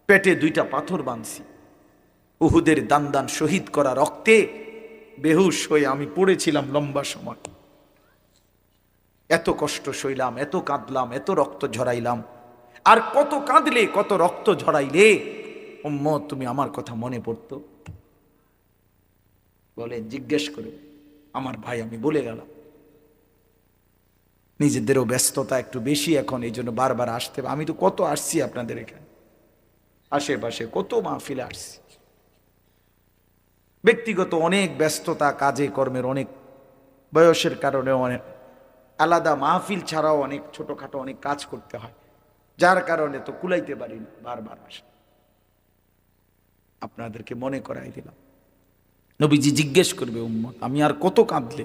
Speaker 1: পেটে দুইটা পাথর বাঁধছি, উহুদের দান দান শহীদ করা রক্তে বেহুশ হয়ে আমি পড়েছিলাম লম্বা সময়। এত কষ্ট সইলাম, এত কাঁদলাম, এত রক্ত ঝরাইলাম, আর কত কাঁদলে কত রক্ত ঝরাইলে উম্মত তুমি আমার কথা মনে পড়তো? বলে জিজ্ঞেস করে আমার ভাই, আমি বলে গেলাম। নিজেদেরও ব্যস্ততা একটু বেশি এখন, এই জন্য বারবার আসতে, আমি তো কত আসছি আপনাদের এখানে, আশেপাশে কত মাহফিলে আসছি, ব্যক্তিগত অনেক ব্যস্ততা, কাজে কর্মের অনেক, বয়সের কারণে অনেক আলাদা মাহফিল ছাড়াও অনেক ছোটখাটো অনেক কাজ করতে হয়, যার কারণে তো কুলাইতে পারি না, বারবার আসে। আপনাদেরকে মনে করাই দিলাম। নবীজি জিজ্ঞেস করবে, উম্মত আমি আর কত কাঁদলে,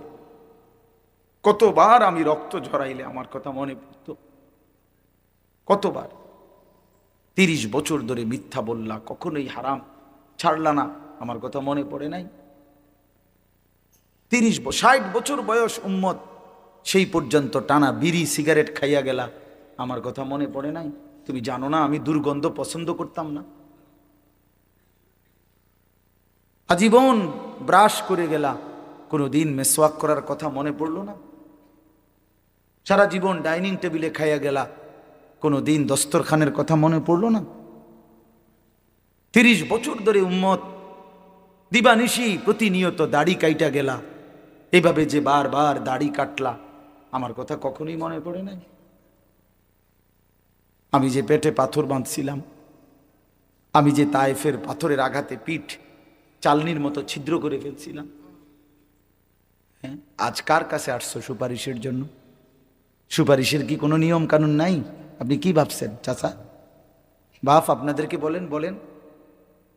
Speaker 1: কতবার আমি রক্ত ঝরাইলে আমার কথা মনে পড়তো? কতবার? 30 বছর ধরে মিথ্যা বললা, কখনোই হারাম ছাড়লা না, আমার কথা মনে পড়ে নাই? 60 বছর বয়স উম্মত, সেই পর্যন্ত টানা বিড়ি সিগারেট খাইয়া গেলা, আমার কথা মনে পড়ে নাই? তুমি জানো না আমি দুর্গন্ধ পছন্দ করতাম না? আজীবন ব্রাশ করে গেলা, কোনোদিন মেসওয়াক করার কথা মনে পড়লো না? সারা জীবন ডাইনিং টেবিলে খাইয়া গেলা, কোনোদিন দস্তরখানের কথা মনে পড়লো না? 30 বছর ধরে উম্মত দিবানিশি প্রতিনিয়ত দাড়ি কাইটা গেলা, এইভাবে যে বারবার দাড়ি কাটলা, আমার কথা কখনোই মনে পড়ে নাই? আমি যে পেটে পাথর বাঁধছিলাম, আমি যে তায়েফের পাথরের আঘাতে পিঠ চালনির মতো ছিদ্র করে ফেলছিলাম, হ্যাঁ, আজ কার কাছে আসছো সুপারিশের জন্য? সুপারিশের কি কোনো নিয়ম কানুন নাই? আপনি কি ভাবছেন চাচা বাপ? আপনাদেরকে বলেন, বলেন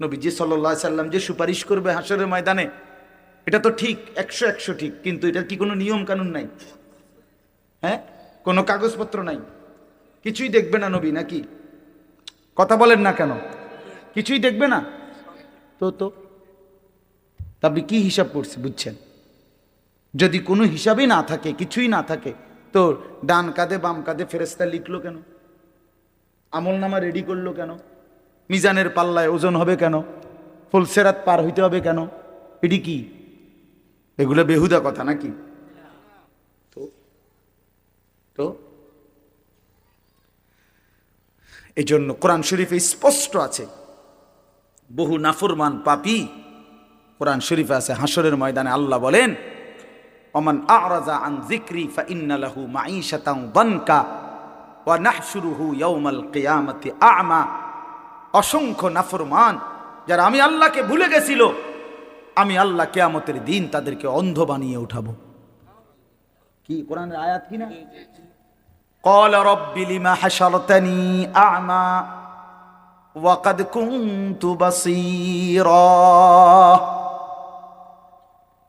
Speaker 1: নবীজি সাল্লাল্লাহু আলাইহি সাল্লাম যে সুপারিশ করবে হাশরের ময়দানে, এটা তো ঠিক, 100 ঠিক, কিন্তু এটার কি কোনো নিয়ম কানুন নাই? হ্যাঁ, কোনো কাগজপত্র নাই, কিছুই দেখবে না নবী নাকি? কথা বলেন না কেন? কিছুই দেখবে না তো আপনি কি হিসাব করছে? বুঝছেন, যদি কোনো হিসাবই না থাকে, কিছুই না থাকে, তো ডান কাঁধে বাম কাঁধে ফেরেশতা লিখলো কেন? আমল নামা রেডি করলো কেন? মিজানের পাল্লায় ওজন হবে কেন? ফুলসেরাত পার হইতে হবে কেন? এটি কি? এগুলো বেহুদা কথা নাকি? তো এই জন্য কোরআন শরীফে স্পষ্ট আছে, বহু নাফরমান পাপী, কোরআন শরীফে আছে, হাশরের ময়দানে আল্লাহ বলেন, ওমান আ'রাযা আন যিকরি ফাইন্না লাহু মাঈশাতান দানকা ওয়া নাহশুরুহু ইয়াওমাল কিয়ামাতি আ'মা। অসংখ্য নাফরমান যারা আমি আল্লাহকে ভুলে গেছিল, আমি আল্লাহ কিয়ামতের দিন তাদেরকে অন্ধ বানিয়ে উঠাবো। কি কোরআনের আয়াত কি না? ক্বালা রাব্বি লিমা হাশারতানি আ'মা ওয়া ক্বাদ কুনতু বাসীরা।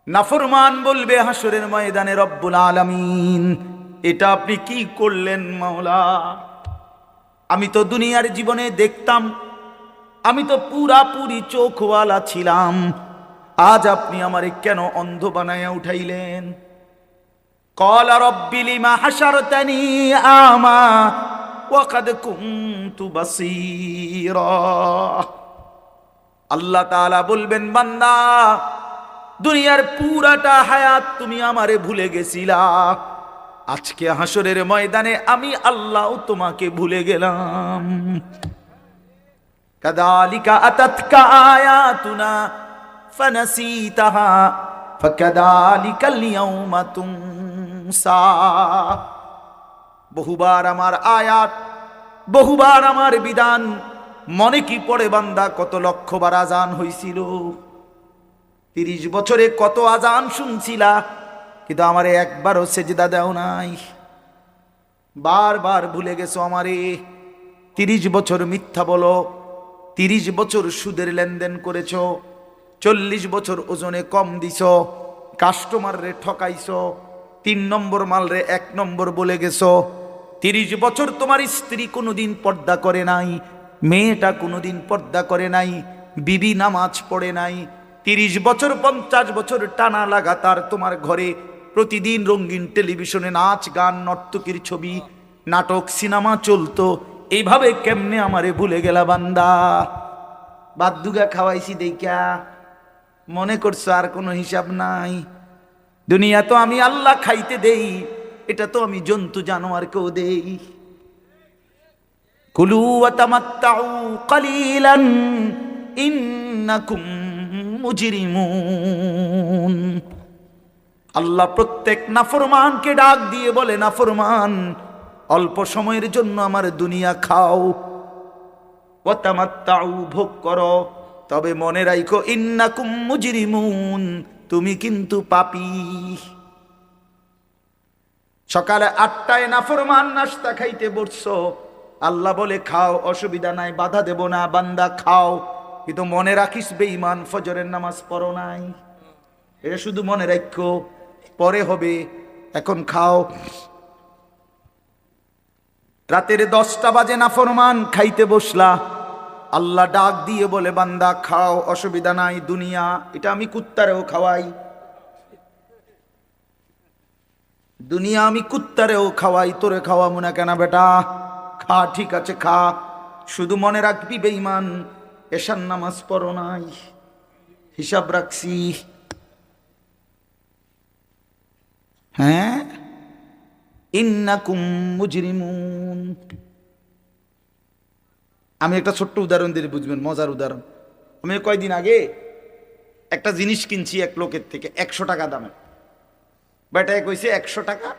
Speaker 1: নাফরমান বলবে হাশরের ময়দানে, রব্বুল আলামিন এটা আপনি কি করলেন মাওলা? আমি তো দুনিয়ার জীবনে দেখতাম, আমি তো পুরাপুরি চোখওয়ালা ছিলাম, আজ আপনি আমারে কেন অন্ধ বানায়া উঠাইলেন? ক্বালা রাব্বি লিমা হাশারতানি আ'মা ওয়া কাদ কুনতু বাসীরা। আল্লাহ তাআলা বলবেন, বান্দা দুনিয়ার পুরাটা হায়াত তুমি আমারে ভুলে গেছিলা, আজকে হাসরের ময়দানে আমি আল্লাহ তোমাকে ভুলে গেলাম। কাযালিকা আতাতকা আয়াতুনা ফানাসিতাহা ফাকাযালিকাল ইয়াওমা তুনসা। বহুবার আমার আয়াত, বহুবার আমার বিধান মনে কি পড়ে বান্দা? কত লক্ষবার আজান হইছিল, 30 বছরে কত আজান শুনছিলা, কিন্তু আমারে একবারও সেজদা দাও নাই। বারবার ভুলে গেছো আমারে। 30 বছর মিথ্যা বলো, 30 বছর সুদের লেনদেন করেছো, 40 বছর ওজনে কম দিছো, কাস্টমার রে ঠকাইছো, 3 নম্বর মাল রে 1 নম্বর বলে গেছো। 30 বছর তোমার স্ত্রী কোনোদিন পর্দা করে নাই, মেয়েটা কোনোদিন পর্দা করে নাই, বিবি নামাজ পড়ে নাই। 30 বছর 50 বছর টানা লাগাতার তোমার ঘরে প্রতিদিন রঙিন টেলিভিশনে নাচ গান নর্তকীর ছবি নাটক সিনেমা চলতো। এইভাবে কেমনে আমারে ভুলে গেলা বান্দা? বাদুগা খাওয়াইছি দেইকা মনে করছো আর কোনো হিসাব নাই? দুনিয়া তো আমি আল্লাহ খাইতে দেই, এটা তো আমি জন্তু জানোয়ারকেও দেই। কুলু ওয়া তামাত্তাউ কালিলান ইন্নাকুম মুজরিমুন। আল্লাহ প্রত্যেক নাফরমানকে ডাক দিয়ে বলে, নাফরমান অল্প সময়ের জন্য আমার দুনিয়া খাও, ওয়া তামাত্তাউ ভোগ করো, তবে মনে রাখো ইন্নাকুম মুজরিমুন, তুমি কিন্তু পাপী। সকালে 8টায় নাফরমান নাস্তা খাইতে বসছো, আল্লাহ বলে খাও, অসুবিধা নাই, বাধা দেব না, বান্দা খাও, কিন্তু মনে রাখিস বেঈমান ফজরের নামাজ পড়ো নাই। এটা শুধু মনে রাখো, পরে হবে, এখন খাও। রাতের 10টা বাজে নাফরমান খাইতে বসলা, আল্লাহ ডাক দিয়ে বলে, বান্দা খাও, অসুবিধা নাই, দুনিয়া এটা আমি কুত্তারেও খাওয়াই, দুনিয়া আমি কুত্তারেও খাওয়াই, তোরে খাওয়াবো না কেন বেটা? খা, ঠিক আছে খা, শুধু মনে রাখবি বেঈমান এশার নামাজ পড়ো নাই, হিসাব রাখছি। হ্যাঁ, ইন্নাকুম মুজরিমুন। আমি একটা ছোট্ট উদাহরণ দিয়ে বুঝবেন, মজার উদাহরণ। আমি কয়দিন আগে একটা জিনিস কিনছি এক লোকের থেকে 100 টাকা দামে। বেটায় কইছে 100 টাকা,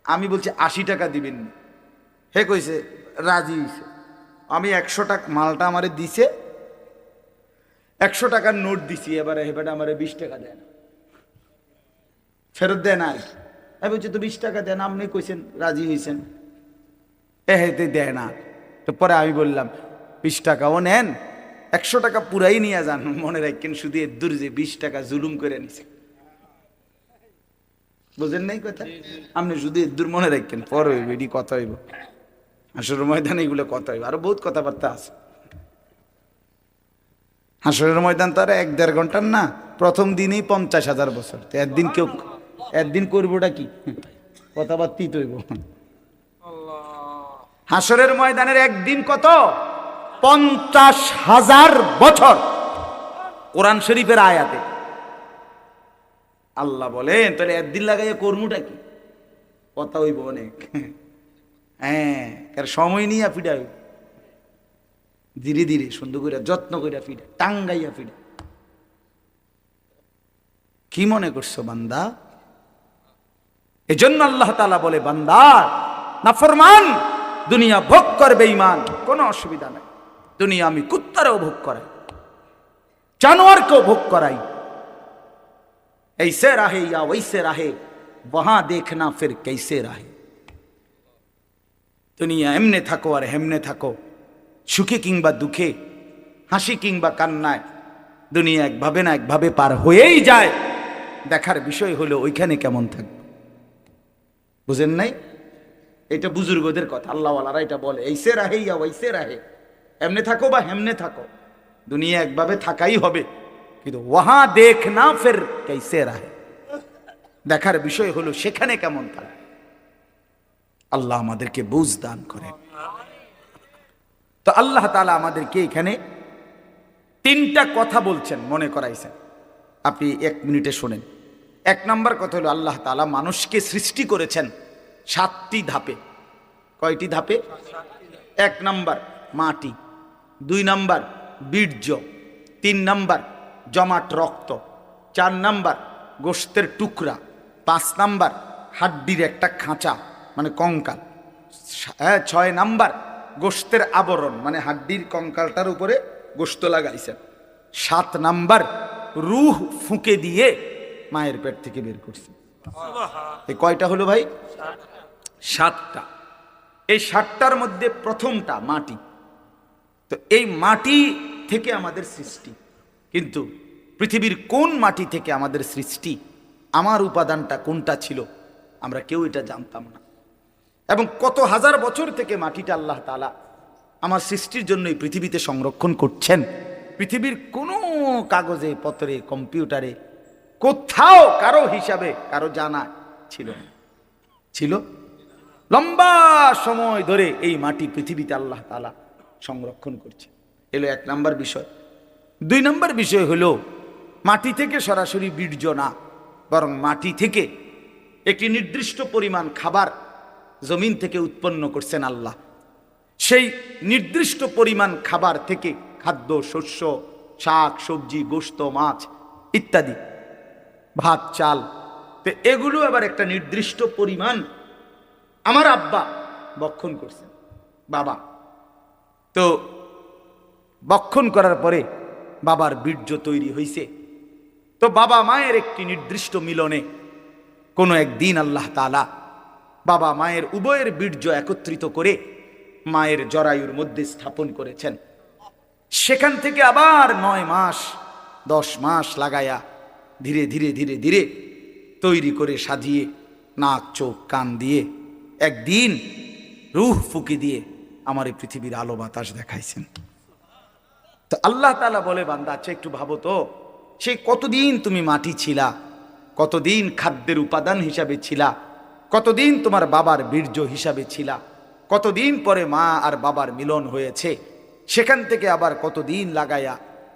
Speaker 1: আমি বলছি 80 টাকা দিবেন। হে কইছে রাজি হইছে। আমি 100 টাকা মালটা আমারে দিছে, 100 টাকার নোট দিছি, এবারে হেবাটা আমারে 20 টাকা দেন, ফেরত দেন। আর আমি বলছি তো 20 টাকা দেন, আপনি কইছেন রাজি হয়েছেন, হেতে দেয় না। তো পরে আমি বললাম 20 টাকাও নেন, 100 টাকা পুরাই নিয়ে যান, মনে রাখেন শুধু এর দূর যে 20 টাকা জুলুম করে নিছে। বুঝেন নাই কথা? আপনি শুধু এর দূর মনে রাখেন, পর হইব, এটি কথা হইব, হাসরের ময়দানে এগুলো কথা হইব, আরো বহুত কথাবার্তা আছে। হাসরের ময়দান তো আর 1-1.5 ঘন্টার না, প্রথম দিনেই 50,000 বছর। তো একদিন কেউ একদিন করবোটা কি? কথাবার্তাই তো হইব। হাসরের ময়দানের একদিন কত? 50,000 বছর। কোরআন শরীফের আয়াতে আল্লাহ বলেন, তাহলে একদিন লাগাইয়া কর্মটা কি? কথা হইব অনেক। হ্যাঁ, কার সময় নিয়ে ফিডা হইব, ধীরে ধীরে সুন্দর করে যত্ন করে ফিডা, টাঙ্গাইয়া ফিডা। কি মনে করছো বান্দা? এজন্য আল্লাহ তাআলা বলে, বান্দা নাফরমান দুনিয়া ভোগ করবে, ঈমান কোনো অসুবিধা নাই। দুনিয়া আমি কুত্তারেও ভোগ করাই, জানোয়ারকেও ভোগ করাই। ऐसे रहे या वैसे रहे, वहां देखना फिर कैसे रहे। দুনিয়া এমনে থাকো আর হেমনে থাকো, সুখে কিংবা দুঃখে, হাসি কিংবা কান্নায়, দুনিয়া একভাবে না একভাবে পার হয়েই যায়। দেখার বিষয় হলো ওইখানে কেমন থাকবে। বুঝেন নাই? এটা বুজুর্গদের কথা, আল্লাহওয়ালারা এটা বলে, ऐसे रहे या वैसे रहे, এমনে থাকো বা হেমনে থাকো, দুনিয়া একভাবে থাকাই হবে, কিন্তু ওয়াহা দেখনা ফির कैसे रहे, দেখার বিষয় হলো সেখানে কেমন থাকে। আল্লাহ আমাদেরকে বুঝ দান করেন। তো আল্লাহ তাআলা আমাদেরকে এখানে তিনটা কথা বলছেন, মনে করাইছেন। আপনি 1 মিনিটে শোনেন। 1 নাম্বার কথা হলো, আল্লাহ তাআলা মানুষকে সৃষ্টি করেছেন 7টি ধাপে। কয়টি ধাপে? 1 নাম্বার মাটি, 2 নাম্বার বীর্য, 3 নাম্বার জমাট রক্ত, 4 নাম্বার গোশতের টুকরা, 5 নাম্বার হাড্ডির একটা খাঁচা মানে কঙ্কাল, 6 নাম্বার গোশতের আবরণ মানে হাড্ডির কঙ্কালটার উপরে গোশত লাগাইছেন, 7 নাম্বার রূহ ফুঁকে দিয়ে মায়ের পেট থেকে বের করছেন। এই কয়টা হলো ভাই? 7টা। এই 7টার মধ্যে প্রথমটা মাটি। তো এই মাটি থেকে আমাদের সৃষ্টি, কিন্তু পৃথিবীর কোন মাটি থেকে আমাদের সৃষ্টি, আমার উপাদানটা কোনটা ছিল, আমরা কেউ এটা জানতাম না। এবং কত হাজার বছর থেকে মাটিটা আল্লাহ তাআলা আমার সৃষ্টির জন্য এই পৃথিবীতে সংরক্ষণ করছেন। পৃথিবীর কোনো কাগজে পত্রে কম্পিউটারে কোথাও কারো হিসাবে কারো জানা ছিল না। ছিল লম্বা সময় ধরে এই মাটি পৃথিবীতে আল্লাহ তাআলা সংরক্ষণ করছে। এলো 1 নাম্বার বিষয়। 2 নাম্বার বিষয় হলো, মাটি থেকে সরাসরি বীর্য না, বরং মাটি থেকে একটি নির্দিষ্ট পরিমাণ খাবার জমিন থেকে উৎপন্ন করছেন আল্লাহ। সেই নির্দিষ্ট পরিমাণ খাবার থেকে খাদ্য, শস্য, শাক সবজি, গোশত, মাছ ইত্যাদি, ভাত চাল, তো এগুলো আবার একটা নির্দিষ্ট পরিমাণ আমার আব্বা বক্ষণ করছেন, বাবা। তো বক্ষণ করার পরে বাবার বীর্য তৈরি হয়েছে। তো বাবা মায়ের একটি নির্দিষ্ট মিলনে কোনো একদিন আল্লাহ তাআলা বাবা মায়ের উভয়ের বীর্য একত্রিত করে মায়ের জরায়ুর মধ্যে স্থাপন করেছেন। সেখান থেকে আবার 9 মাস 10 মাস লাগায়া ধীরে ধীরে ধীরে ধীরে তৈরি করে সাজিয়ে নাক চোখ কান দিয়ে একদিন রূহ ফুঁকি দিয়ে আমার এই পৃথিবীর আলো বাতাস দেখাইছেন। তো আল্লাহ তাআলা বলে, বান্দা আচ্ছা একটু ভাবো তো, সেই কতদিন তুমি মাটি ছিলা, কতদিন খাদ্যের উপাদান হিসাবে ছিলা, কতদিন তোমার বাবার বীর্য হিসাবে ছিলা, কতদিন পরে মা আর বাবার মিলন হয়েছে, সেখান থেকে আবার কতদিন লাগায়া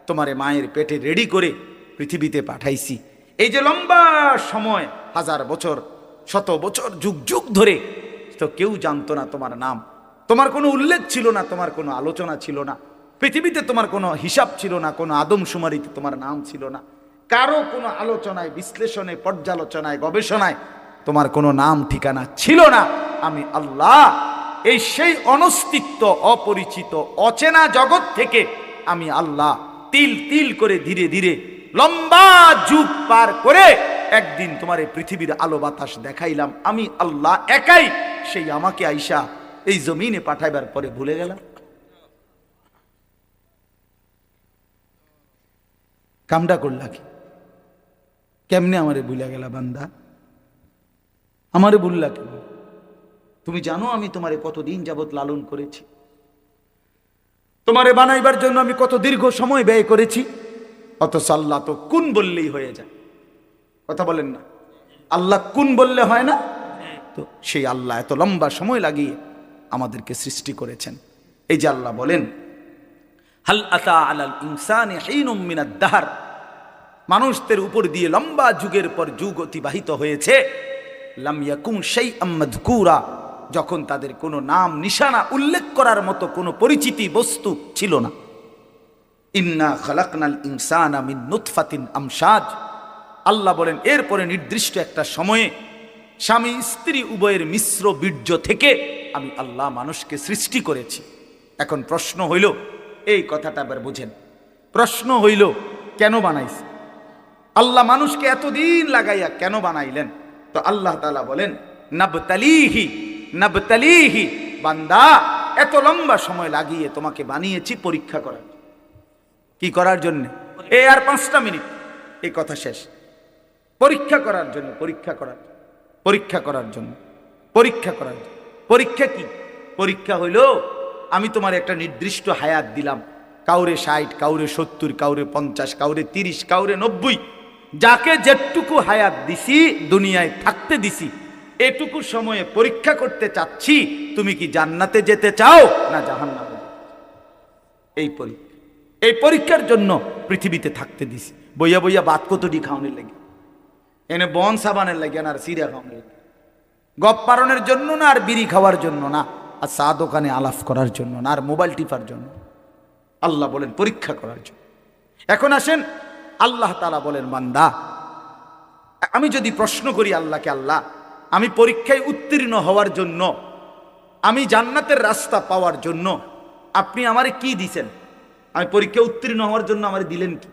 Speaker 1: তোমারে মায়ের পেটে রেডি করে পৃথিবীতে পাঠাইছি। এই যে লম্বা সময়, 1000 বছর, 100 বছর, যুগ যুগ ধরে তো কেউ জানতো না তোমার নাম, তোমার কোনো উল্লেখ ছিল না, তোমার কোনো আলোচনা ছিল না, পৃথিবীতে তোমার কোনো হিসাব ছিল না, কোনো আদমশুমারিতে তোমার নাম ছিল না, কারো কোনো আলোচনায়, বিশ্লেষণে, পর্যালোচনায়, গবেষণায় তোমার কোনো নাম ঠিকানা ছিল না। আমি আল্লাহ এই সেই অনস্তিত্ব, অপরিচিত, অচেনা জগৎ থেকে আমি আল্লাহ তিল তিল করে ধীরে ধীরে লম্বা যুগ পার করে একদিন তোমার এই পৃথিবীর আলো বাতাস দেখাইলাম। আমি আল্লাহ একাই, সেই আমাকে আইসা এই জমিনে পাঠাইবার পরে ভুলে গেলাম। কামটা করলা কি? কেমনে আমারে ভুলে গেলা বান্দা? আমারে ভুললা কেন? তুমি জানো আমি তোমারে কতদিন যাবত লালন করেছি, তোমারে বানাইবার জন্য আমি কত দীর্ঘ সময় ব্যয় করেছি, অথচ আল্লাহ তো কুন বললেই হয়ে যায়। কথা বলেন না? আল্লাহ কুন বললে হয় না? তো সেই আল্লাহ এত লম্বা সময় লাগিয়ে আমাদেরকে সৃষ্টি করেছেন। এই যে আল্লাহ বলেন, হাল আতা আলাল ইনসানি হিনুম মিনাদ দাহর, মানুষদের উপর দিয়ে লম্বা যুগের পর যুগ অতিবাহিত হয়েছে, লাম ইয়াকুন শাইআম মাযকুরা, যখন তাদের কোনো নাম নিশানা উল্লেখ করার মতো কোনো পরিচিতি বস্তু ছিল না। ইন্না খালাকনাল ইনসানা মিন নুতফাতিন আমশাজ, আল্লাহ বলেন এরপরে নির্দিষ্ট একটা সময়ে স্বামী স্ত্রী উভয়ের মিশ্র বীর্য থেকে আমি আল্লাহ মানুষকে সৃষ্টি করেছি। এখন প্রশ্ন হইল, এই কথাটা আবার বুঝেন, প্রশ্ন হইল কেন বানাইছে আল্লাহ মানুষকে এতদিন লাগাইয়া, কেন বানাইলেন? তো আল্লাহ তাআলা বলেন, নাবতালিহি নাবতালিহি, বান্দা এত লম্বা সময় লাগিয়ে তোমাকে বানিয়েছি পরীক্ষা করার। কি করার জন্য? এই আর 5টা মিনিট, এই কথা শেষ। পরীক্ষা করার জন্য, পরীক্ষা করার, পরীক্ষা করার জন্য, পরীক্ষা করার জন্য। পরীক্ষা কি? পরীক্ষা হইল আমি তোমার একটা নির্দিষ্ট হায়াত দিলাম, কাউরে 60, কাউরে 70, কাউরে 50, কাউরে 30, কাউরে 90, যাকে যেটুকু হায়াত দিছি, দুনিয়ায় থাকতে দিছি, এটুকু সময়ে পরীক্ষা করতে চাচ্ছি তুমি কি জান্নাতে যেতে চাও না জাহান্নামে? এই পরীক্ষার জন্য পৃথিবীতে থাকতে দিছি। বইয়া বইয়া বাত কতটি খাওয়ানোর লাগে, এনে বন সাবানের লাগে না, আর সিরা খাওয়ানোর লাগে, গপ পারণের জন্য না, আর বিড়ি খাওয়ার জন্য না, আর চা দোকানে আলাপ করার জন্য না, আর মোবাইল টিপার জন্য। আল্লাহ বলেন পরীক্ষা করার জন্য। এখন আসেন, আল্লাহ তাআলা বলেন, বান্দা আমি যদি প্রশ্ন করি আল্লাহকে, আল্লাহ আমি পরীক্ষায় উত্তীর্ণ হওয়ার জন্য, আমি জান্নাতের রাস্তা পাওয়ার জন্য আপনি আমারে কি দিছেন? আমি পরীক্ষায় উত্তীর্ণ হওয়ার জন্য আমারে দিলেন কি?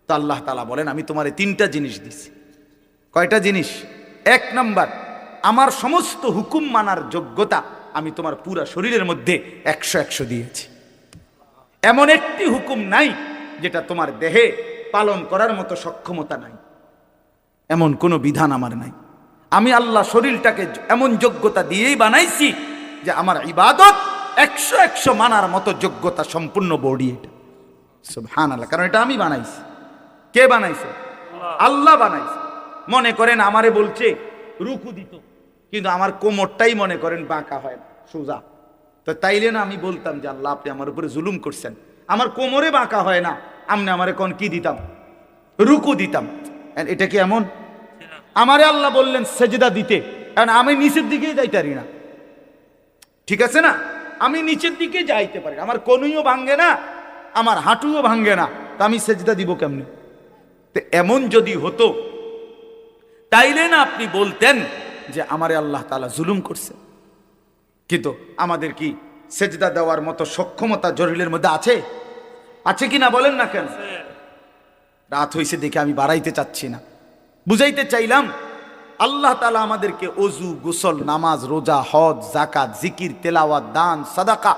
Speaker 1: তো আল্লাহ তাআলা বলেন, আমি তোমারে 3টা জিনিস দিছি। কয়টা জিনিস? 1 নাম্বার, আমার সমস্ত হুকুম মানার যোগ্যতা আমি তোমার পুরা শরীরের মধ্যে 100 দিয়েছি। এমন একটি হুকুম নাই যেটা তোমার দেহে পালন করার মতো সক্ষমতা নাই, এমন কোনো বিধান আমার নাই। আমি আল্লাহ শরীরটাকে এমন যোগ্যতা দিয়েই বানাইছি যে আমার ইবাদত 100 মানার মতো যোগ্যতা সম্পূর্ণ বডি এটা। সুবহানাল্লাহ। কারণ এটা আমি বানাইছি। কে বানাইছে? আল্লাহ বানাইছে। মনে করেন আমারে বলছে রুকু দিত, কিন্তু আমার কোমরটাই মনে করেন বাঁকা হয় না, সোজা। তো তাইলে না আমি বলতাম যে আল্লাহ আপনি আমার উপরে জুলুম করছেন, আমার কোমরে বাঁকা হয় না, আপনি আমারে কোন কি দিতাম? রুকু দিতাম। এটা কি এমন? আমারে আল্লাহ বললেন সেজদা দিতে, কারণ আমি নিচের দিকেই যাইতে পারি না, ঠিক আছে না? আমি নিচের দিকে যাইতে পারি, আমার কনুইও ভাঙ্গে না, আমার হাঁটুও ভাঙ্গে না, তা আমি সেজদা দিব কেমনে? তো এমন যদি হতো তাইলে না আপনি বলতেন যে আমারে আল্লাহ তাআলা জুলুম করছে। কিন্তু আমাদের কি সেজদা দেওয়ার মতো সক্ষমতা জরিলের মধ্যে আছে? আছে কি না বলেন না কেন? রাত হইছে দেখে আমি বাড়াইতে চাচ্ছি না, বুঝাইতে চাইলাম আল্লাহ তাআলা আমাদেরকে ওযু, গোসল, নামাজ, রোজা, হজ, যাকাত, জিকির, তেলাওয়াত, দান, সাদাকা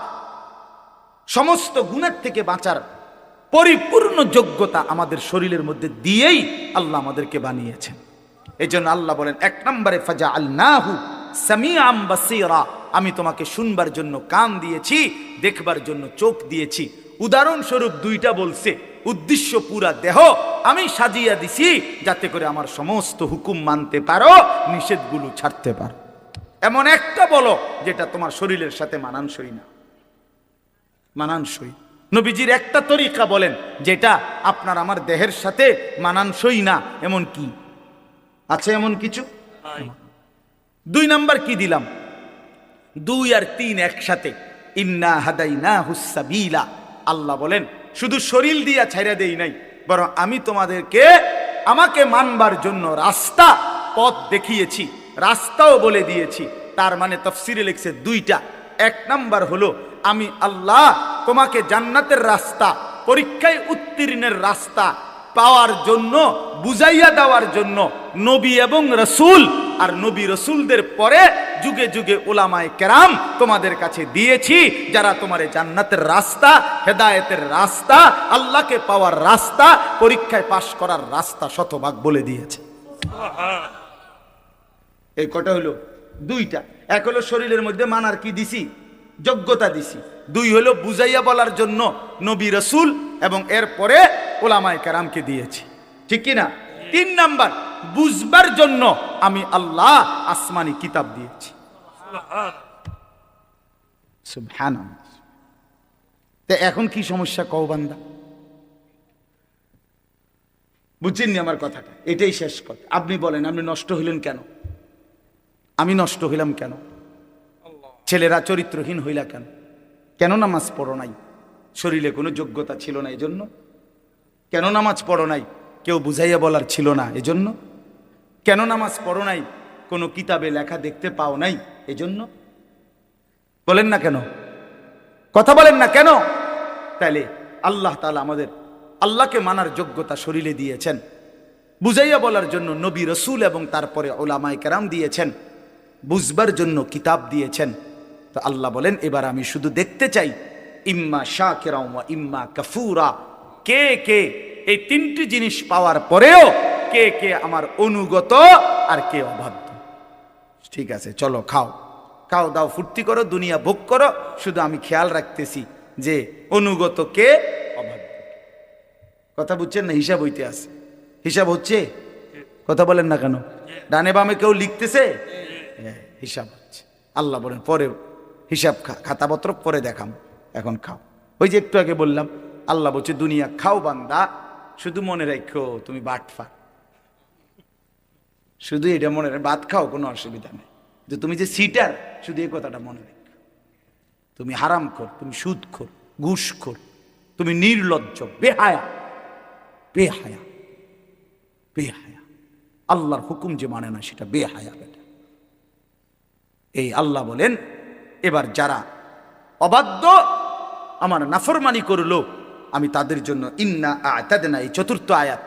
Speaker 1: সমস্ত গুনাহ থেকে বাঁচার পরিপূর্ণ যোগ্যতা আমাদের শরীরের মধ্যে দিয়েই আল্লাহ আমাদেরকে বানিয়েছেন। এই জন্য আল্লাহ বলেন 1 নম্বরে ফাজআলনাহু সামিআম বাসীরা, আমি তোমাকে শুনবার জন্য কান দিয়েছি, দেখবার জন্য চোখ দিয়েছি। উদাহরণস্বরূপ 2টা বলছে, উদ্দেশ্য পুরা দেহ আমি সাজিয়ে দিছি যাতে করে আমার সমস্ত হুকুম মানতে পারো, নিষেধগুলো ছাড়তে পারো। এমন একটা বলো যেটা তোমার শরীরের সাথে মানানসই না, মানানসই। নবীজির একটা তরিকা বলেন যেটা আপনার আমার দেহের সাথে মানানসই না, এমন কি আছে? এমন কিছু? 2 নাম্বার কি দিলাম? 2 আর 3 একসাথে, ইন্না হাদাইনাহুস সাবিলা। আল্লাহ বলেন শুধু শরীর দিয়া ছাইরা দেই নাই, বরং আমি তোমাদেরকে আমাকে মানবার জন্য রাস্তা, পথ দেখিয়েছি, রাস্তাও বলে দিয়েছি। তার মানে তাফসীরে লিখছে 2টা। 1 নাম্বার হলো আমি আল্লাহ তোমাকে জান্নাতের রাস্তা, পরীক্ষায় উত্তীর্ণের রাস্তা পাওয়ার জন্য, বুঝাইয়া দেওয়ার জন্য নবী এবং রসুল, আর নবী রসুলদের পরে যুগে যুগে উলামায়ে কেরাম তোমাদের কাছে দিয়েছি, যারা তোমারে জান্নাতের রাস্তা, হেদায়েতের রাস্তা, আল্লাহকে পাওয়ার রাস্তা, পরীক্ষায় পাশ করার রাস্তা শতভাগ বলে দিয়েছে। এই কটা হলো 2টা। 1 হলো শরীরের মধ্যে মানার কি দিছি? যোগ্যতা দিছি। 2 হলো বুঝাইয়া বলার জন্য নবী রসুল এবং এরপরে উলামায়ে কেরামকে দিয়েছি, ঠিক কি না? 3 নাম্বার, বুঝবার জন্য আমি আল্লাহ আসমানি কিতাব দিয়েছি। সুবহানাল্লাহ। তো এখন কি সমস্যা কও বান্দা? বুঝছেননি আমার কথাটা? এটাই শেষ কথা। আপনি বলেন আপনি নষ্ট হইলেন কেন? আমি নষ্ট হইলাম কেন? ছেলেরা চরিত্রহীন হইলা কেন? কেন নামাজ পড়ো নাই? শরীরে কোনো যোগ্যতা ছিল না এজন্য? কেন নামাজ পড়ো নাই? কেউ বুঝাইয়া বলার ছিল না এজন্য? কেন নামাজ পড়ো নাই? কোনো কিতাবে লেখা দেখতে পাও নাই এজন্য? বলেন না কেন? কথা বলেন না কেন? তাইলে আল্লাহ তাআলা আমাদের আল্লাহকে মানার যোগ্যতা শরীরে দিয়েছেন, বুঝাইয়া বলার জন্য নবী রসুল এবং তারপরে উলামায়ে কেরাম দিয়েছেন, বুঝবার জন্য কিতাব দিয়েছেন। তো আল্লাহ বলেন এবার আমি শুধু দেখতে চাই ইম্মা শাকিরা ওয়া ইম্মা কাফুরা, কে কে এই 3টি জিনিস পাওয়ার পরেও কে কে আমার অনুগত আর কে অবাধ্য। ঠিক আছে, চলো খাও, খাও দাও, ফুর্তি করো, দুনিয়া ভোগ করো, শুধু আমি খেয়াল রাখতেছি যে অনুগত কে, অবাধ্য। কথা বুঝছেন না? হিসাব হইতে আছে। হিসাব হচ্ছে? কথা বলেন না কেন? ডানে বামে কেউ লিখতেছে? হিসাব হচ্ছে। আল্লাহ বলেন পরে হিসাব খাতাপত্র পরে দেখাম, এখন খাও। ওই যে একটু আগে বললাম, আল্লাহ বলছে দুনিয়া খাও বান্দা, শুধু মনে রাখো তুমি বাটফা, শুধু এটা মনে রাখো, ভাত খাও কোনো অসুবিধা নেই, যে তুমি যে সিটার শুধু এই কথাটা মনে রাখো। তুমি হারাম খোর, তুমি সুদ খোর, ঘুষ খোর, তুমি নির্লজ্জ, বেহায়া বেহায়া বেহায়া। আল্লাহর হুকুম যে মানে না সেটা বেহায়া বেটা। এই আল্লাহ বলেন, এবার যারা অবাধ্য আমার নাফরমানি করলো, আমি তাদের জন্য ইন্না আ'তাদনা, এই চতুর্থ আয়াত,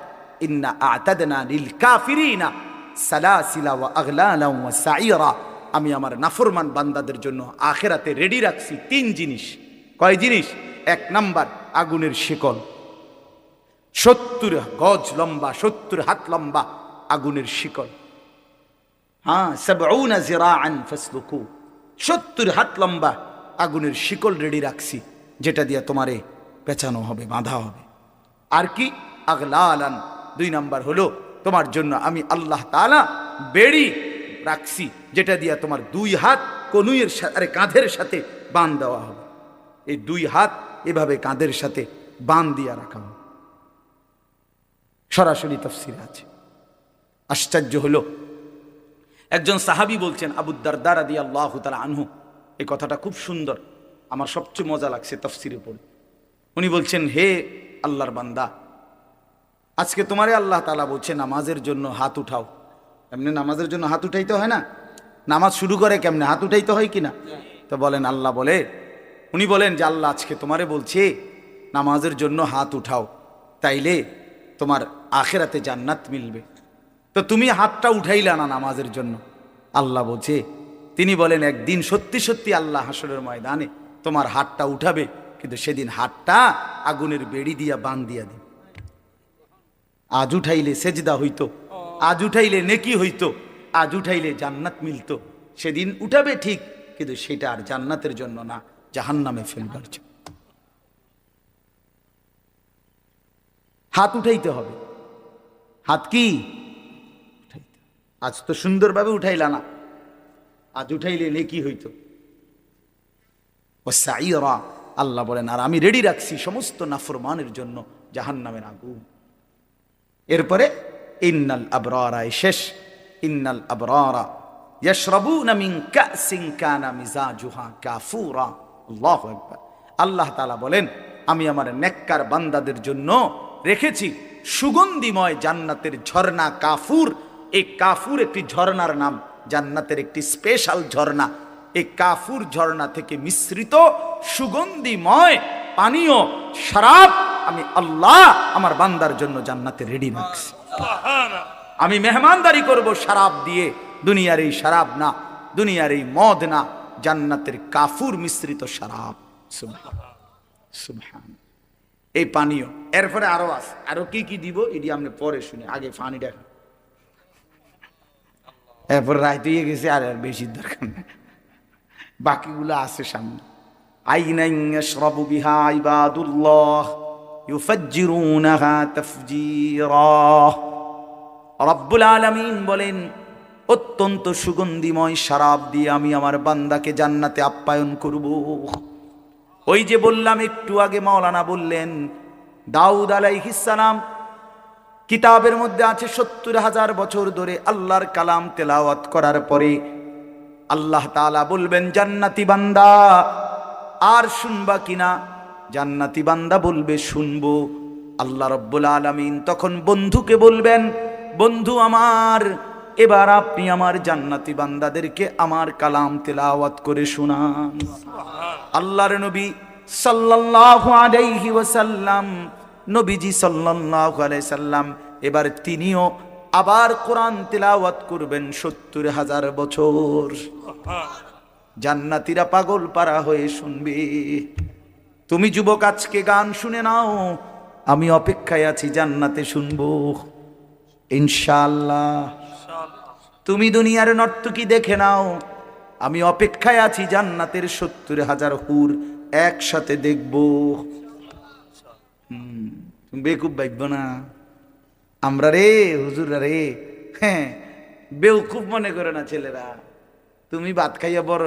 Speaker 1: ইন্না আ'তাদনা লিল কাফিরিনা সালাসিলা ওয়া আগলালা ওয়া সাইরা, আমি আমার নাফরমান বান্দাদের জন্য আখিরাতে রেডি রাখছি 3 জিনিস। কয় জিনিস? 1 নাম্বার আগুনের শিকল, 70 গজ লম্বা, 70 হাত লম্বা আগুনের শিকল। হ্যাঁ, 70 জিরাআন ফাসলুকু, 70 হাত লম্বা আগুনের শিকল রেডি রাখছি, যেটা দিয়ে তোমারে পেঁচানো হবে, বাঁধা হবে। আর কি? আগলালান, 2 নাম্বার হলো তোমার জন্য আমি আল্লাহ তাআলা বেড়ি রাখছি, যেটা দিয়ে তোমার 2 হাত কনুইয়ের সাথে, কাঁধের সাথে বাঁধ দেওয়া হবে। এই 2 হাত এভাবে কাঁধের সাথে বাঁধ দিয়া রাখা হবে। সরাসরি তাফসীরে আছে। আশ্চর্য হলো, একজন সাহাবী বলছেন, আবু দারদা রাদিয়াল্লাহু তাআলা আনহু, এই কথাটা খুব সুন্দর, আমার সবচেয়ে মজা লাগছে তাফসীরে পড়ে। উনি বলছেন, হে আল্লাহর বান্দা, আজকে তোমারে আল্লাহ তাআলা বলছে নামাজের জন্য হাত উঠাও। এমনি নামাজের জন্য হাত উঠাইতে হয় না? নামাজ শুরু করে কেমনে? হাত উঠাইতে হয় কিনা? তো বলেন, আল্লাহ বলে, উনি বলেন যে আল্লাহ আজকে তোমারে বলছে নামাজের জন্য হাত উঠাও, তাইলে তোমার আখিরাতে জান্নাত মিলবে। তো তুমি হাতটা উঠাইলা না নামাজের জন্য। আল্লাহ বলছে, তিনি বলেন একদিন সত্যি সত্যি আল্লাহ হাসরের ময়দানে তোমার হাতটা উঠাবে, কিন্তু সেদিন হাতটা আগুনের বেড়ি দিয়া বাঁধ দিয়া দিবে। আজ উঠাইলে সেজদা হইতো, আজ উঠাইলে নেকি হইতো, আজ উঠাইলে জান্নাত মিলতো। সেদিন উঠাবে ঠিক, কিন্তু সেটা আর জান্নাতের জন্য না, জাহান্নামে ফেলবার জন্য। হাত উঠাইতে হবে। হাত কি? আজ তো সুন্দরভাবে উঠাইলা না, আজ উঠাইলে নেকি হইতো। ওয়াসাইরা, আল্লাহ বলেন, আর আমি রেডি রাখছি সমস্ত নাফরমানের জন্য জাহান্নামের আগুন। এরপরে ইন্নাল আবরারা, শেষ, ইন্নাল আবরারা ইয়াশরাবুনা মিন কাসিন কানা মিজাজুহা কাফুরা। আল্লাহু আকবার। আল্লাহ তাআলা বলেন, আমি আমার নেককার বান্দাদের জন্য রেখেছি সুগন্ধিময় জান্নাতের ঝর্ণা কাফুর। এই কাফুর একটি ঝর্ণার নাম, জান্নাতের একটি স্পেশাল ঝর্ণা। এই কাফুর ঝর্ণা থেকে মিশ্রিত সুগন্ধিময় পানীয় শরাব আমি আল্লাহ আমার বান্দার জন্য জান্নাতে রেডি রাখছি। আমি মেহমানদারি করব শরাব দিয়ে, দুনিয়ার এই শরাব না, দুনিয়ার এই মদ না, জান্নাতের কাফুর মিশ্রিত শরাব। সুবহান। এই পানীয়, এরপরে আরো আছে, আরো কি কি দিব এটি আমরা পরে শুনি, আগে পানি দেখা। এরপর রায় দিয়ে গেছে, আর বেশি দরকার নেই, বাকিগুলো আছে সামনে। আইনান ইয়াশরাবু বিহা ইবাদুল্লাহ ইউফাজ্জিরুনাহা তাফজীরা। রব্বুল আলামিন বলেন, অত্যন্ত সুগন্ধিময় শরাব দিয়ে আমি আমার বান্দাকে জান্নাতে আপ্যায়ন করব। ওই যে বললাম একটু আগে, মাওলানা বললেন, দাউদ আলাইহিস সালাম কিতাবের মধ্যে আছে 70,000 বছর ধরে আল্লাহর কালাম তেলাওয়াত করার পরে আল্লাহ তাআলা বলবেন, জান্নাতি বান্দা আর শুনবা কিনা? জান্নাতি বান্দা বলবে, শুনবো। আল্লাহ রব্বুল আলামিন তখন বন্ধুকে বলবেন, বন্ধু আমার, এবার আপনি আমার জান্নাতি বান্দাদেরকে আমার কালাম তেলাওয়াত করে শোনান। আল্লাহর নবী সাল্লাল্লাহু আলাইহি ওয়াসাল্লাম, নবীজি সাল্লাল্লাহু আলাইহি সাল্লাম এবার তিনিও আবার কোরআন তেলাওয়াত করবেন 70,000 বছর। জান্নাতীরা পাগল পারা হয়ে শুনবে। তুমি যুবক আজকে গান শুনে নাও, আমি অপেক্ষায় আছি জান্নাতে শুনবো ইনশাআল্লাহ। তুমি দুনিয়ার নর্তকী দেখে নাও, আমি অপেক্ষায় আছি জান্নাতের 70,000 হুর একসাথে দেখবো। তুমি বেকুব ভাববো না আমরা রে, হুজুরা রে, হ্যাঁ বেউকুব মনে করে না ছেলেরা। তুমি ভাত খাইয়া বড়